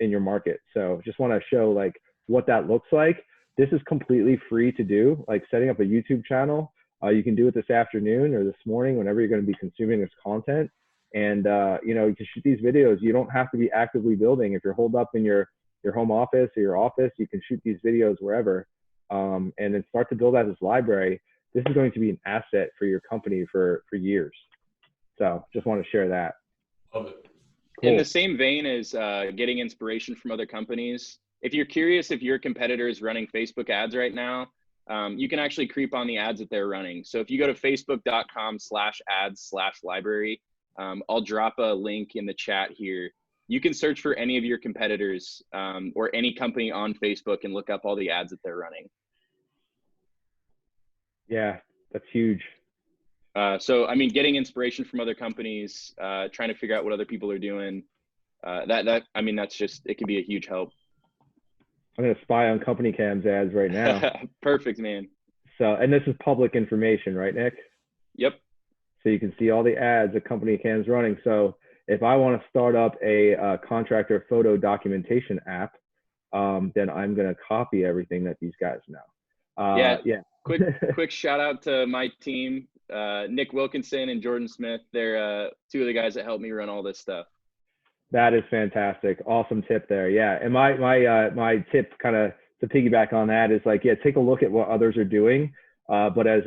in your market. So just want to show like what that looks like. This is completely free to do, like setting up a YouTube channel. You can do it this afternoon or this morning, whenever you're going to be consuming this content. And you can shoot these videos. You don't have to be actively building. If you're holed up in your home office or your office, you can shoot these videos wherever, and then start to build out this library. This is going to be an asset for your company for years. So just want to share that. Love it. Cool. In the same vein as getting inspiration from other companies, if you're curious if your competitor is running Facebook ads right now, you can actually creep on the ads that they're running. So if you go to facebook.com/ads/library, I'll drop a link in the chat here. You can search for any of your competitors or any company on Facebook and look up all the ads that they're running. Yeah, that's huge. So, I mean, getting inspiration from other companies, trying to figure out what other people are doing, I mean, that's just, it can be a huge help. I'm going to spy on Company Cam's ads right now. Perfect, man. So, and this is public information, right, Nick? Yep. So you can see all the ads that Company Cam's running. So if I want to start up a contractor photo documentation app, then I'm going to copy everything that these guys know. Yeah. Quick shout out to my team, Nick Wilkinson and Jordan Smith. They're two of the guys that helped me run all this stuff. That is fantastic. Awesome tip there. Yeah. And my tip kind of to piggyback on that is like, yeah, take a look at what others are doing. But as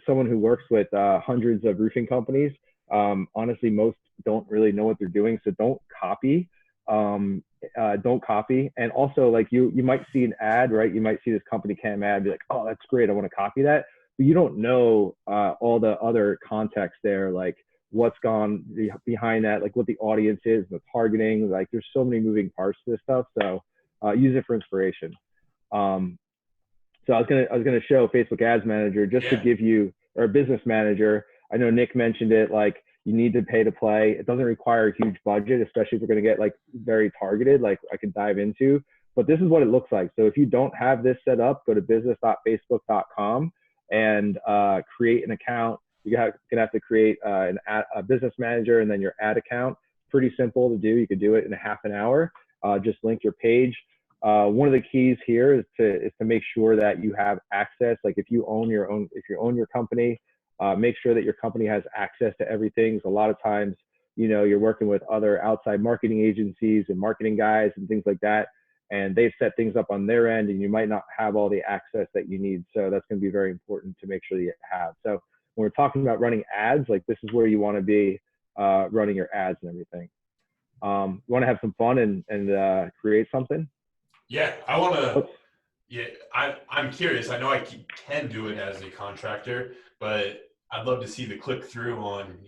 someone who works with hundreds of roofing companies, honestly, most don't really know what they're doing. So don't copy. don't copy. And also, like, you might see an ad, right? You might see this company cam ad, be like, oh, that's great, I want to copy that. But you don't know all the other context there, like what's gone behind that, like what the audience is, the targeting. Like, there's so many moving parts to this stuff. So use it for inspiration. So I was gonna show Facebook Ads Manager just to give you, or Business Manager. I know Nick mentioned it, like you need to pay to play. It doesn't require a huge budget, especially if we're gonna get like very targeted, like I could dive into. But this is what it looks like. So if you don't have this set up, go to business.facebook.com and create an account. You're gonna have to create a Business Manager and then your ad account. Pretty simple to do. You could do it in a half an hour. Just link your page. One of the keys here is to make sure that you have access. Like if you own your company, make sure that your company has access to everything. So a lot of times, you're working with other outside marketing agencies and marketing guys and things like that, and they've set things up on their end, and you might not have all the access that you need. So that's going to be very important to make sure that you have. So when we're talking about running ads, like this is where you want to be running your ads and everything. You want to have some fun and create something. Yeah, I want to. Yeah, I'm curious. I know I can do it as a contractor, but I'd love to see the click through on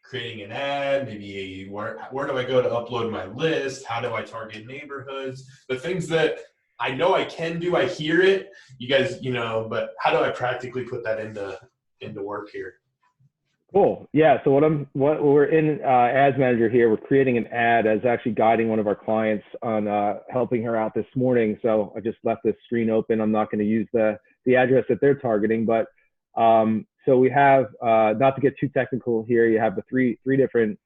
creating an ad. Maybe where do I go to upload my list? How do I target neighborhoods? The things that I know I can do. I hear it, you guys. But how do I practically put that into work here? Cool. Yeah. So what we're in Ads Manager here. We're creating an ad. As actually guiding one of our clients on helping her out this morning. So I just left this screen open. I'm not going to use the address that they're targeting, but so we have not to get too technical here. You have the three different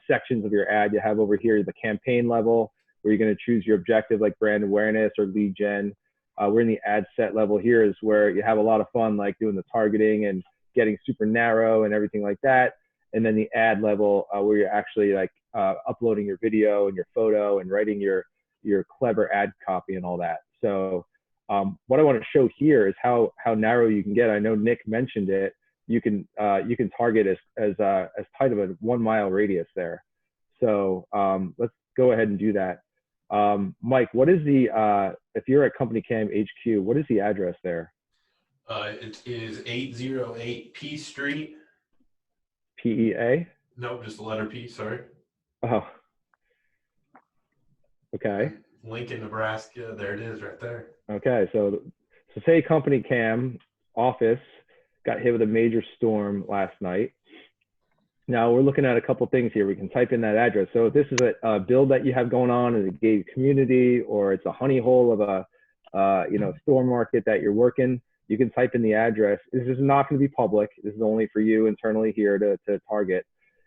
sections of your ad. You have over here the campaign level, where you're going to choose your objective, like brand awareness or lead gen. We're in the ad set level here, is where you have a lot of fun, like doing the targeting and getting super narrow and everything like that. And then the ad level, where you're actually like uploading your video and your photo and writing your clever ad copy and all that. So what I want to show here is how narrow you can get. I know Nick mentioned it. You can target as tight of a 1 mile radius there. So let's go ahead and do that. Mike, what is if you're at Company Cam HQ, what is the address there? It is 808 P Street. PEA? Nope, just the letter P, sorry. Oh. Okay. Lincoln, Nebraska. There it is right there. Okay. So say Company Cam office got hit with a major storm last night. Now we're looking at a couple things here. We can type in that address. So if this is a build that you have going on in a gated community, or it's a honey hole of a store market that you're working, you can type in the address. This is not going to be public. This is only for you internally here to target.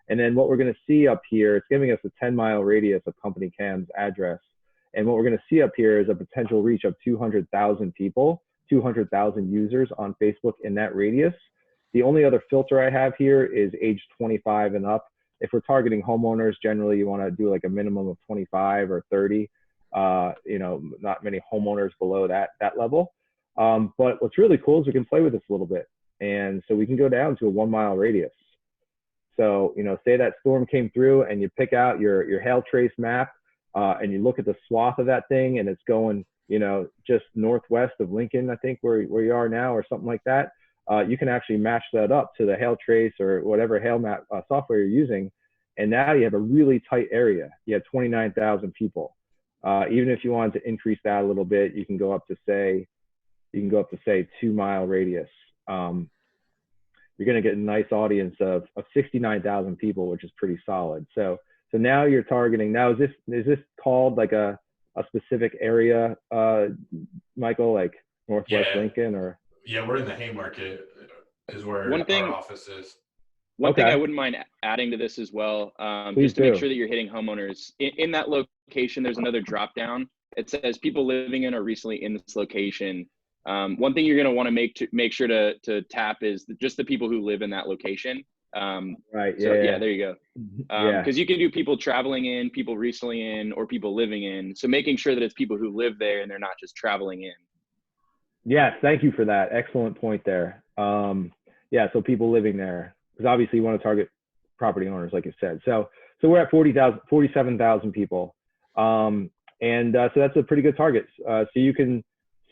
And then what we're going to see up here, it's giving us a 10-mile radius of Company Cam's address. And what we're going to see up here is a potential reach of 200,000 people, 200,000 users on Facebook in that radius. The only other filter I have here is age 25 and up. If we're targeting homeowners, generally you want to do like a minimum of 25 or 30. Not many homeowners below that level. But what's really cool is we can play with this a little bit. And so we can go down to a 1 mile radius. So, say that storm came through and you pick out your hail trace map and you look at the swath of that thing, and it's going, just northwest of Lincoln, I think where you are now, or something like that. You can actually match that up to the hail trace or whatever hail map software you're using. And now you have a really tight area. You have 29,000 people. Even if you wanted to increase that a little bit, you can go up to say 2 mile radius. You're going to get a nice audience of 69,000 people, which is pretty solid. So now you're targeting. Now is this called like a specific area, Michael, like Northwest Lincoln, or? Yeah, we're in the Haymarket is where our office is. One thing I wouldn't mind adding to this as well, just to make sure that you're hitting homeowners. In that location, there's another drop down. It says people living in or recently in this location. One thing you're going to want to make sure to tap is just the people who live in that location. Right. So there you go. Because you can do people traveling in, people recently in, or people living in. So making sure that it's people who live there and they're not just traveling in. Yes, thank you for that. Excellent point there. So people living there, because obviously you want to target property owners, like you said. So So we're at 47,000 people. So that's a pretty good target. So you can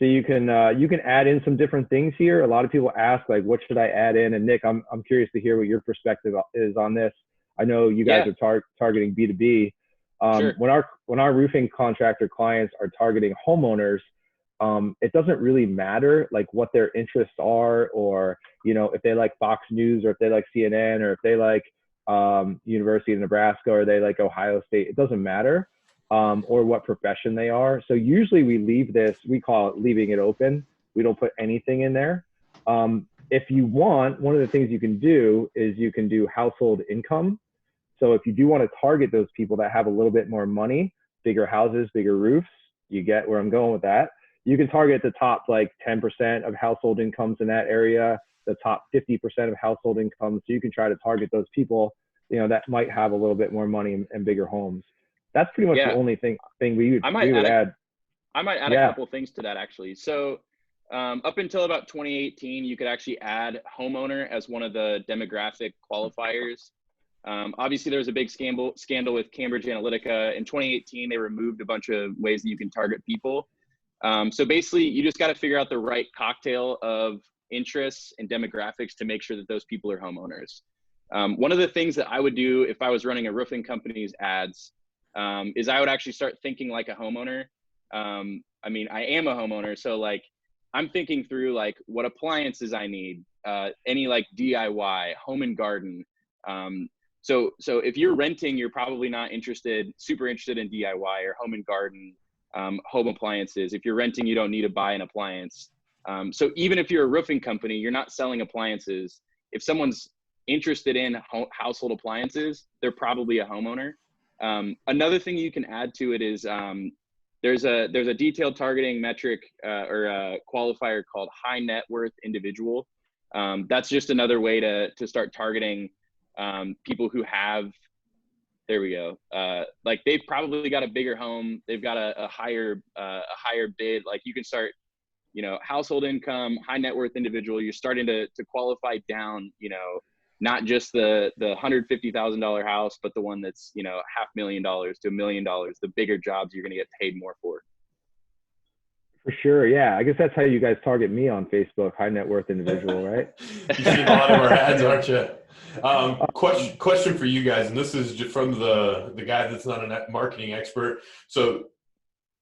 add in some different things here. A lot of people ask, like, what should I add in? And Nick, I'm curious to hear what your perspective is on this. I know you guys are targeting B2B. Sure. When our roofing contractor clients are targeting homeowners, it doesn't really matter like what their interests are, or, you know, if they like Fox News, or if they like CNN, or if they like University of Nebraska, or they like Ohio State. It doesn't matter, or what profession they are. So usually we leave this, we call it leaving it open. We don't put anything in there. If you want, one of the things you can do is you can do household income. So if you do want to target those people that have a little bit more money, bigger houses, bigger roofs, you get where I'm going with that. You can target the top like 10% of household incomes in that area, the top 50% of household incomes. So you can try to target those people, you know, that might have a little bit more money and bigger homes. That's pretty much the only thing we would add. I might add a couple things to that, actually. So up until about 2018, you could actually add homeowner as one of the demographic qualifiers. Obviously, there was a big scandal with Cambridge Analytica. In 2018, they removed a bunch of ways that you can target people. So basically, you just got to figure out the right cocktail of interests and demographics to make sure that those people are homeowners. One of the things that I would do if I was running a roofing company's ads is I would actually start thinking like a homeowner. I mean, I am a homeowner, so like I'm thinking through like what appliances I need, any like DIY, home and garden. So if you're renting, you're probably not super interested in DIY or home and garden, home appliances. If you're renting, you don't need to buy an appliance. So even if you're a roofing company, you're not selling appliances. If someone's interested in household appliances, they're probably a homeowner. Another thing you can add to it is there's a detailed targeting metric or a qualifier called high net worth individual. That's just another way to start targeting people who have, there we go. Like they've probably got a bigger home. They've got a higher bid. Like you can start, you know, household income, high net worth individual. You're starting to qualify down, you know, not just the $150,000 house, but the one that's, you know, $500,000 to $1 million, the bigger jobs you're going to get paid more for. For sure. Yeah. I guess that's how you guys target me on Facebook, high net worth individual, right? You've seen a lot of our ads, aren't you? Question for you guys, and this is just from the guy that's not a marketing expert. So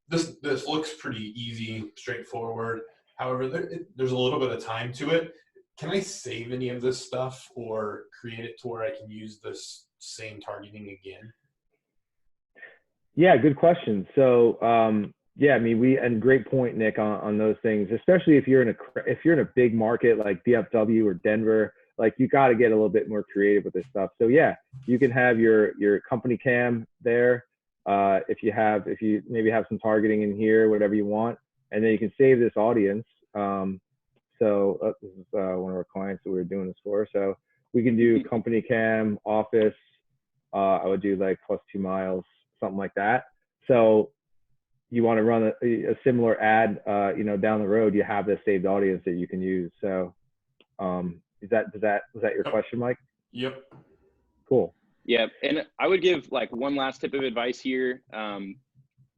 this looks pretty easy, straightforward. However, there's a little bit of time to it. Can I save any of this stuff or create it to where I can use this same targeting again? Yeah, good question. So, yeah, I mean, and great point, Nick, on those things, especially if you're in a big market like DFW or Denver, like you got to get a little bit more creative with this stuff. So yeah, you can have your company cam there. If you maybe have some targeting in here, whatever you want, and then you can save this audience. So this is one of our clients that we were doing this for. So we can do company cam, office. I would do like +2 miles, something like that. So you want to run a similar ad, you know, down the road, you have this saved audience that you can use. So was that your question, Mike? Yep. Cool. Yeah. And I would give like one last tip of advice here.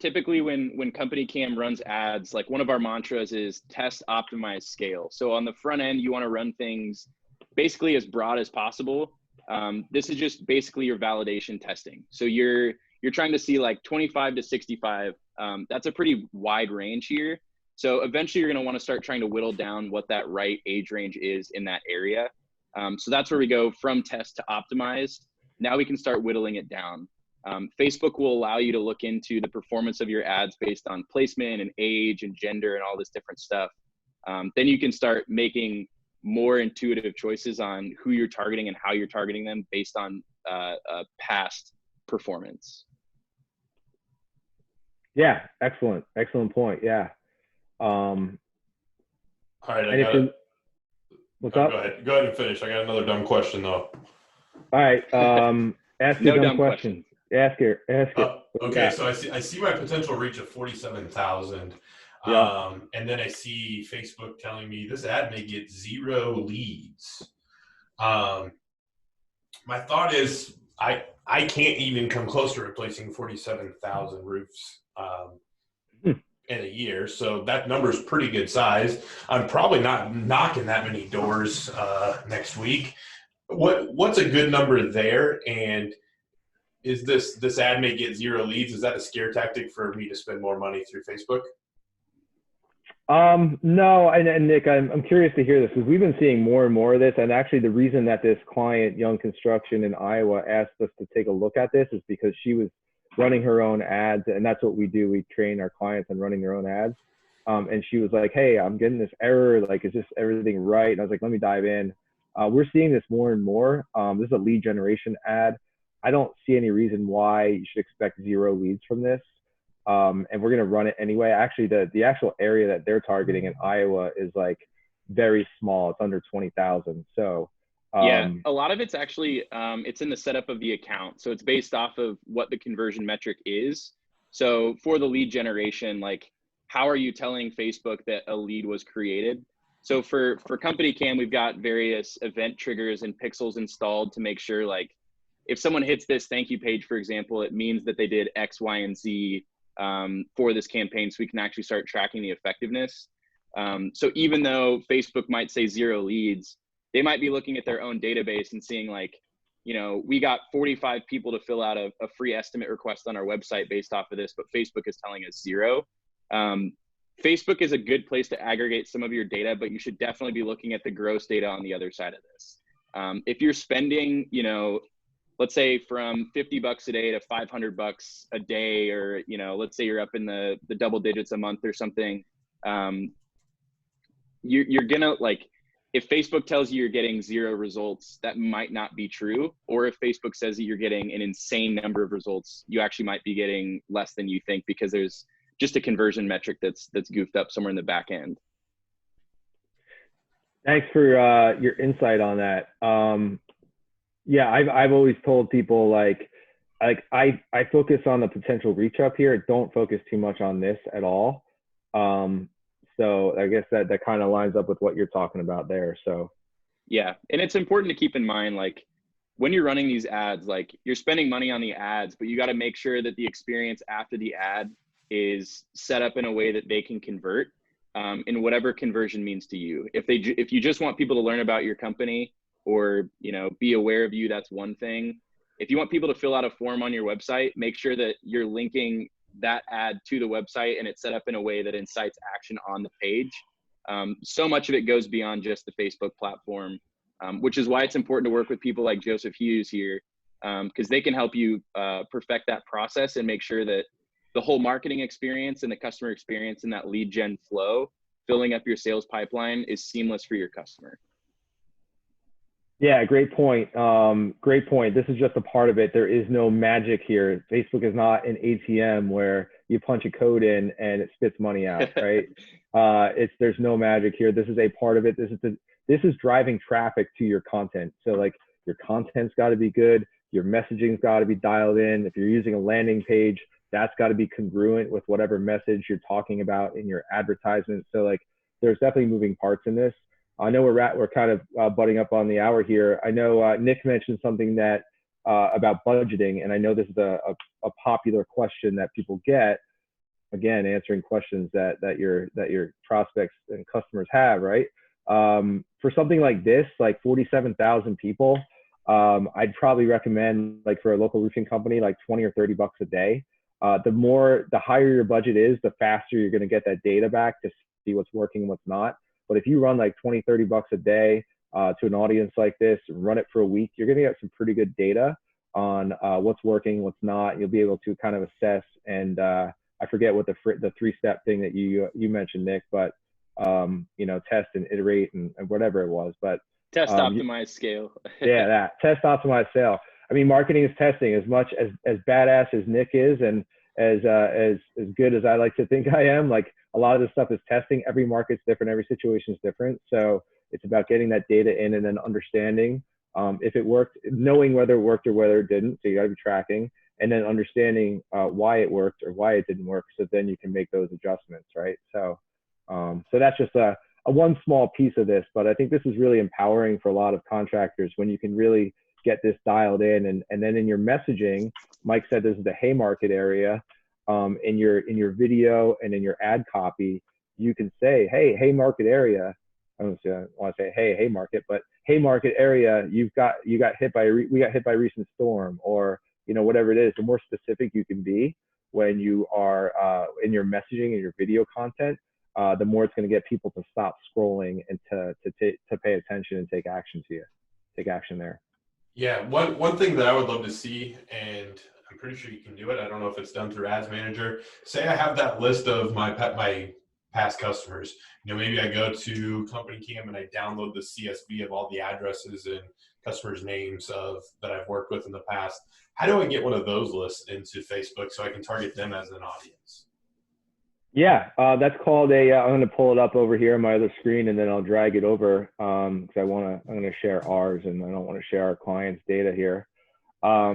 Typically when company cam runs ads, like one of our mantras is test, optimize, scale. So on the front end, you want to run things basically as broad as possible. This is just basically your validation testing. So you're trying to see like 25 to 65. That's a pretty wide range here. So eventually you're going to want to start trying to whittle down what that right age range is in that area. So that's where we go from test to optimize. Now we can start whittling it down. Facebook will allow you to look into the performance of your ads based on placement and age and gender and all this different stuff. Then you can start making more intuitive choices on who you're targeting and how you're targeting them based on past performance. Yeah, excellent point. Yeah. All right, what's up? Go ahead and finish. I got another dumb question though. All right, ask No your dumb question. Ask it. Okay, so I see my potential reach of 47,000. Yeah. And then I see Facebook telling me this ad may get 0 leads. My thought is I I can't even come close to replacing 47,000 roofs in a year. So that number is pretty good size. I'm probably not knocking that many doors next week. What's a good number there? And is this ad may get 0 leads? Is that a scare tactic for me to spend more money through Facebook? No, and Nick, I'm curious to hear this because we've been seeing more and more of this. And actually, the reason that this client, Young Construction in Iowa, asked us to take a look at this is because she was running her own ads, and that's what we do. We train our clients on running their own ads. And she was like, "Hey, I'm getting this error. Like, is this everything right?" And I was like, "Let me dive in." We're seeing this more and more. This is a lead generation ad. I don't see any reason why you should expect 0 leads from this. And we're going to run it anyway. Actually, the actual area that they're targeting in Iowa is like very small. It's under 20,000. So yeah, a lot of it's actually, it's in the setup of the account. So it's based off of what the conversion metric is. So for the lead generation, like how are you telling Facebook that a lead was created? So for Company Cam, we've got various event triggers and pixels installed to make sure like if someone hits this thank you page, for example, it means that they did X, Y, and Z for this campaign, so we can actually start tracking the effectiveness. So even though Facebook might say 0 leads, they might be looking at their own database and seeing like, you know, we got 45 people to fill out a free estimate request on our website based off of this, but Facebook is telling us 0. Facebook is a good place to aggregate some of your data, but you should definitely be looking at the gross data on the other side of this. If you're spending, you know, let's say from $50 a day to $500 a day, or, you know, let's say you're up in the double digits a month or something, you're gonna like, if Facebook tells you you're getting 0 results, that might not be true. Or if Facebook says that you're getting an insane number of results, you actually might be getting less than you think because there's just a conversion metric that's goofed up somewhere in the back end. Thanks for your insight on that. Yeah, I've always told people like I focus on the potential reach up here. Don't focus too much on this at all. So I guess that kind of lines up with what you're talking about there. So yeah, and it's important to keep in mind like when you're running these ads, like you're spending money on the ads, but you got to make sure that the experience after the ad is set up in a way that they can convert in whatever conversion means to you. If you just want people to learn about your company or, you know, be aware of you, that's one thing. If you want people to fill out a form on your website, make sure that you're linking that ad to the website and it's set up in a way that incites action on the page. So much of it goes beyond just the Facebook platform, which is why it's important to work with people like Joseph Hughes here, because they can help you perfect that process and make sure that the whole marketing experience and the customer experience and that lead gen flow, filling up your sales pipeline, is seamless for your customer. yeah, great point. Great point. This is just a part of it. There is no magic here. Facebook is not an ATM where you punch a code in and it spits money out, right? There's no magic here. This is a part of it. This is driving traffic to your content. So like your content's got to be good. Your messaging's got to be dialed in. If you're using a landing page, that's got to be congruent with whatever message you're talking about in your advertisement. So like there's definitely moving parts in this. I know we're kind of butting up on the hour here. I know Nick mentioned something that about budgeting, and I know this is a popular question that people get. Again, answering questions that your prospects and customers have, right? For something like this, like 47,000 people, I'd probably recommend, like for a local roofing company, like 20 or 30 bucks a day. The higher your budget is, the faster you're going to get that data back to see what's working and what's not. But if you run like 20, 30 bucks a day to an audience like this, run it for a week, you're going to get some pretty good data on what's working, what's not. You'll be able to kind of assess. And I forget what the 3-step thing that you mentioned, Nick, but you know, test and iterate and whatever it was. But test, optimize, scale. Yeah, that test, optimize, sale. I mean, marketing is testing. As much as badass as Nick is, and as good as I like to think I am, like a lot of this stuff is testing. Every market's different. Every situation is different. So it's about getting that data in and then understanding if it worked, knowing whether it worked or whether it didn't. So you got to be tracking and then understanding why it worked or why it didn't work. So then you can make those adjustments, right? So so that's just a one small piece of this, but I think this is really empowering for a lot of contractors when you can really get this dialed in. And then in your messaging, Mike said this is the Haymarket area. In your video and in your ad copy, you can say, hey, Haymarket area. I don't want to say, hey, Haymarket, but Haymarket area, we got hit by a recent storm, or whatever it is. The more specific you can be when you are in your messaging and your video content, the more it's going to get people to stop scrolling and to pay attention and take action there. Yeah, one thing that I would love to see, and I'm pretty sure you can do it. I don't know if it's done through Ads Manager. Say I have that list of my past customers. Maybe I go to Company Cam and I download the CSV of all the addresses and customers' names that I've worked with in the past. How do I get one of those lists into Facebook so I can target them as an audience? Yeah, that's called I'm going to pull it up over here on my other screen, and then I'll drag it over because I'm going to share ours, and I don't want to share our clients' data here. So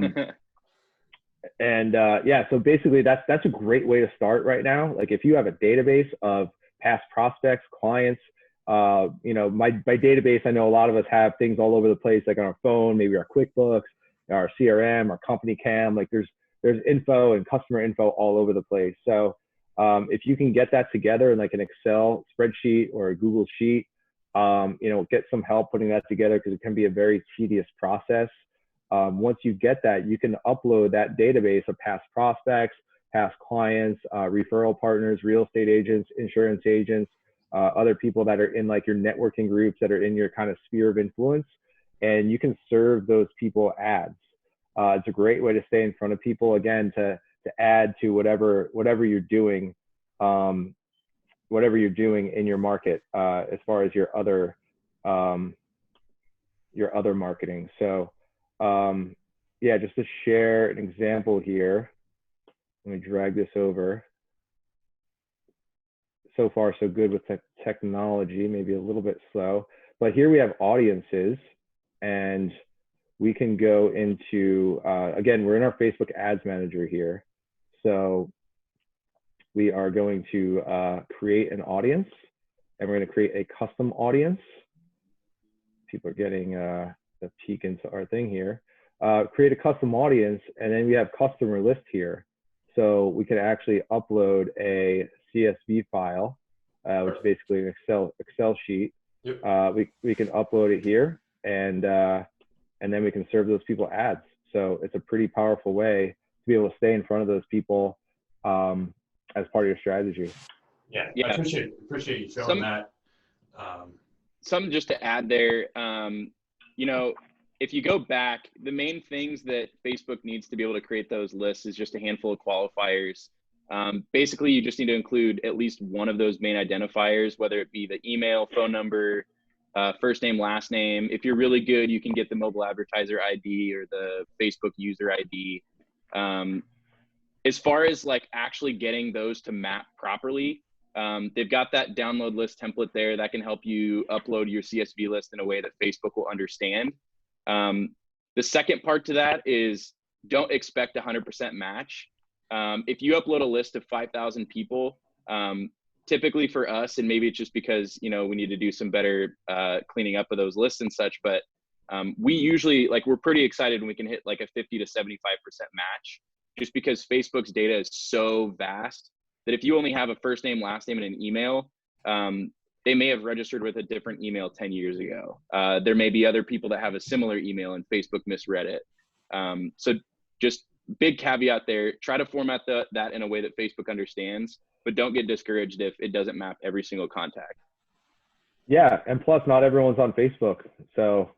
basically that's a great way to start right now. Like if you have a database of past prospects, clients, my database, I know a lot of us have things all over the place, like on our phone, maybe our QuickBooks, our CRM, our Company Cam, like there's info and customer info all over the place. So if you can get that together in like an Excel spreadsheet or a Google Sheet, get some help putting that together because it can be a very tedious process. Once you get that, you can upload that database of past prospects, past clients, referral partners, real estate agents, insurance agents, other people that are in like your networking groups that are in your kind of sphere of influence, and you can serve those people ads. It's a great way to stay in front of people, again, to add to whatever you're doing, in your market, as far as your other marketing. So just to share an example here, let me drag this over. So far, so good with technology, maybe a little bit slow, but here we have audiences, and we can go into, again, we're in our Facebook Ads Manager here. So we are going to create an audience, and we're going to create a custom audience. People are getting the peek into our thing here. Create a custom audience, and then we have customer list here. So we can actually upload a CSV file, which is basically an Excel sheet. Yep. We can upload it here, and then we can serve those people ads. So it's a pretty powerful way to be able to stay in front of those people as part of your strategy. Yeah. I appreciate you showing that. Something just to add there, if you go back, the main things that Facebook needs to be able to create those lists is just a handful of qualifiers. Basically, you just need to include at least one of those main identifiers, whether it be the email, phone number, first name, last name. If you're really good, you can get the mobile advertiser ID or the Facebook user ID. As far as like actually getting those to map properly, they've got that download list template there that can help you upload your CSV list in a way that Facebook will understand. The second part to that is don't expect 100% match. If you upload a list of 5,000 people, typically for us, and maybe it's just because, we need to do some better cleaning up of those lists and such, but we usually, we're pretty excited when we can hit like a 50 to 75% match, just because Facebook's data is so vast that if you only have a first name, last name, and an email, they may have registered with a different email 10 years ago. There may be other people that have a similar email and Facebook misread it. So just big caveat there, try to format that in a way that Facebook understands, but don't get discouraged if it doesn't map every single contact. Yeah, and plus not everyone's on Facebook. So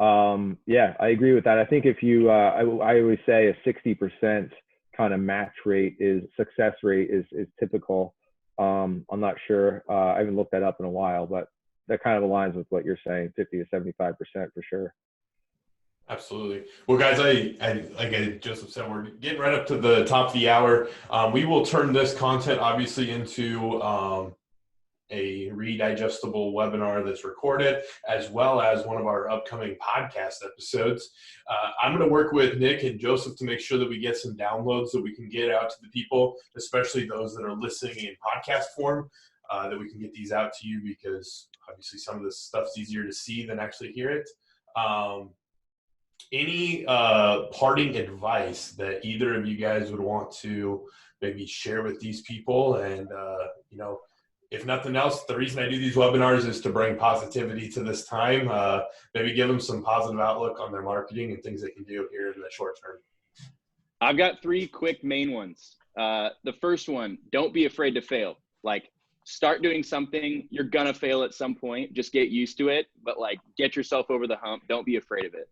I agree with that. I think if you, I always say a 60% kind of match rate success rate is typical. I'm not sure. I haven't looked that up in a while, but that kind of aligns with what you're saying, 50 to 75% for sure. Absolutely. Well, guys, like Joseph said, we're getting right up to the top of the hour. We will turn this content obviously into a redigestible webinar that's recorded, as well as one of our upcoming podcast episodes. I'm going to work with Nick and Joseph to make sure that we get some downloads that we can get out to the people, especially those that are listening in podcast form, that we can get these out to you, because obviously some of this stuff's easier to see than actually hear it. Any parting advice that either of you guys would want to maybe share with these people? And, if nothing else, the reason I do these webinars is to bring positivity to this time. Maybe give them some positive outlook on their marketing and things they can do here in the short term. I've got 3 quick main ones. The first one, don't be afraid to fail. Like, start doing something. You're going to fail at some point. Just get used to it. But, like, get yourself over the hump. Don't be afraid of it.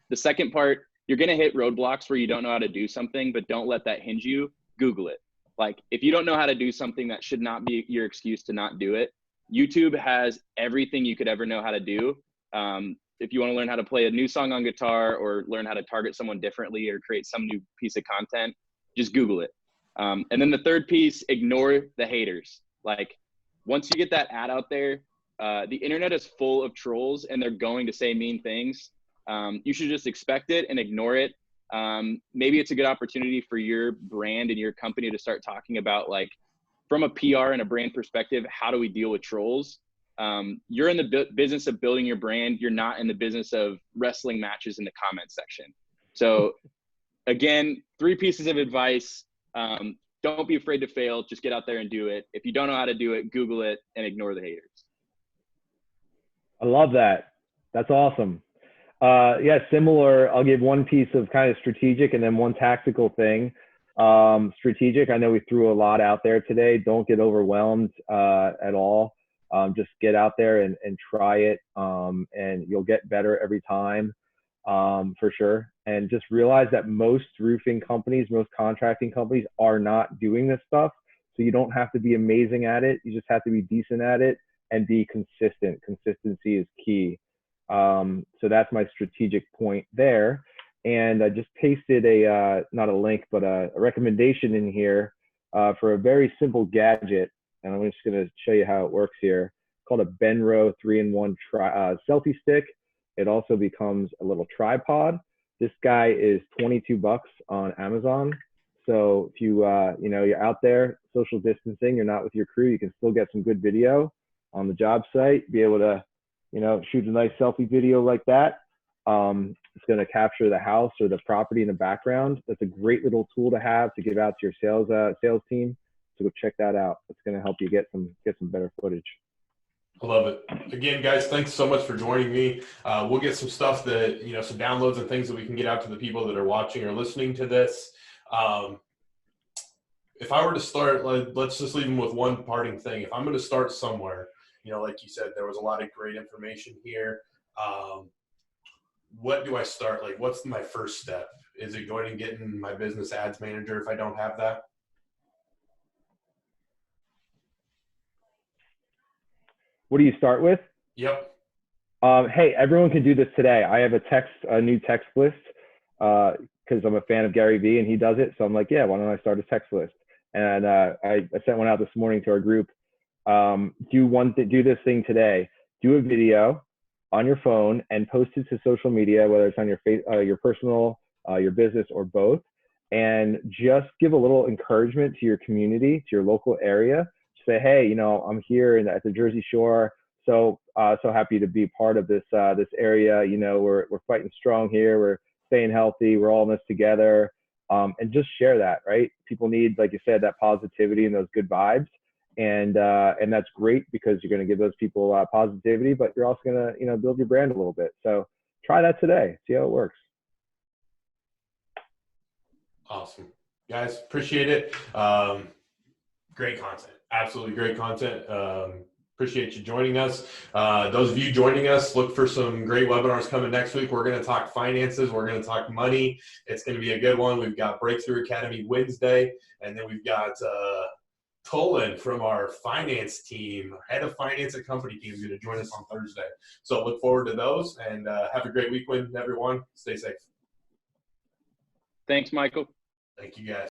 The second part, you're going to hit roadblocks where you don't know how to do something, but don't let that hinge you. Google it. Like, if you don't know how to do something, that should not be your excuse to not do it. YouTube has everything you could ever know how to do. If you want to learn how to play a new song on guitar or learn how to target someone differently or create some new piece of content, just Google it. And then the third piece, ignore the haters. Like, once you get that ad out there, the internet is full of trolls and they're going to say mean things. You should just expect it and ignore it. Maybe it's a good opportunity for your brand and your company to start talking about, like, from a PR and a brand perspective, how do we deal with trolls? You're in the business of building your brand. You're not in the business of wrestling matches in the comment section. So again, 3 pieces of advice. Don't be afraid to fail. Just get out there and do it. If you don't know how to do it, Google it and ignore the haters. I love that. That's awesome. Yeah, similar. I'll give one piece of kind of strategic and then one tactical thing. Strategic, I know we threw a lot out there today. Don't get overwhelmed at all. Just get out there and try it, and you'll get better every time, for sure. And just realize that most roofing companies, most contracting companies are not doing this stuff. So you don't have to be amazing at it. You just have to be decent at it and be consistent. Consistency is key. So that's my strategic point there. And I just pasted not a link, but a recommendation in here for a very simple gadget. And I'm just going to show you how it works here. It's called a Benro 3-in-1 selfie stick. It also becomes a little tripod. This guy is 22 bucks on Amazon. So if you're out there social distancing, you're not with your crew, you can still get some good video on the job site, be able to shoot a nice selfie video like that. It's going to capture the house or the property in the background. That's a great little tool to have to give out to your sales team. So go check that out. It's going to help you get some better footage. I love it. Again, guys, thanks so much for joining me. We'll get some stuff that, some downloads and things that we can get out to the people that are watching or listening to this. If I were to start, let's just leave them with one parting thing. If I'm going to start somewhere, like you said, there was a lot of great information here. What do I start? Like, what's my first step? Is it going and getting my business ads manager if I don't have that? What do you start with? Yep. Hey, everyone can do this today. I have a new text list because I'm a fan of Gary Vee and he does it. So I'm like, yeah, why don't I start a text list? And I sent one out this morning to our group. Do this thing today. Do a video on your phone and post it to social media, whether it's on your personal, your business, or both. And just give a little encouragement to your community, to your local area. Say, hey, I'm here at the Jersey Shore. So happy to be part of this area. We're fighting strong here. We're staying healthy. We're all in this together. And just share that, right? People need, like you said, that positivity and those good vibes. And that's great because you're going to give those people positivity, but you're also going to, build your brand a little bit. So try that today. See how it works. Awesome. Guys, appreciate it. Great content. Absolutely great content. Appreciate you joining us. Those of you joining us, look for some great webinars coming next week. We're going to talk finances. We're going to talk money. It's going to be a good one. We've got Breakthrough Academy Wednesday, and then we've got Tolan from our finance team, head of finance at company team, is going to join us on Thursday. So look forward to those, and have a great weekend, everyone. Stay safe. Thanks, Michael. Thank you, guys.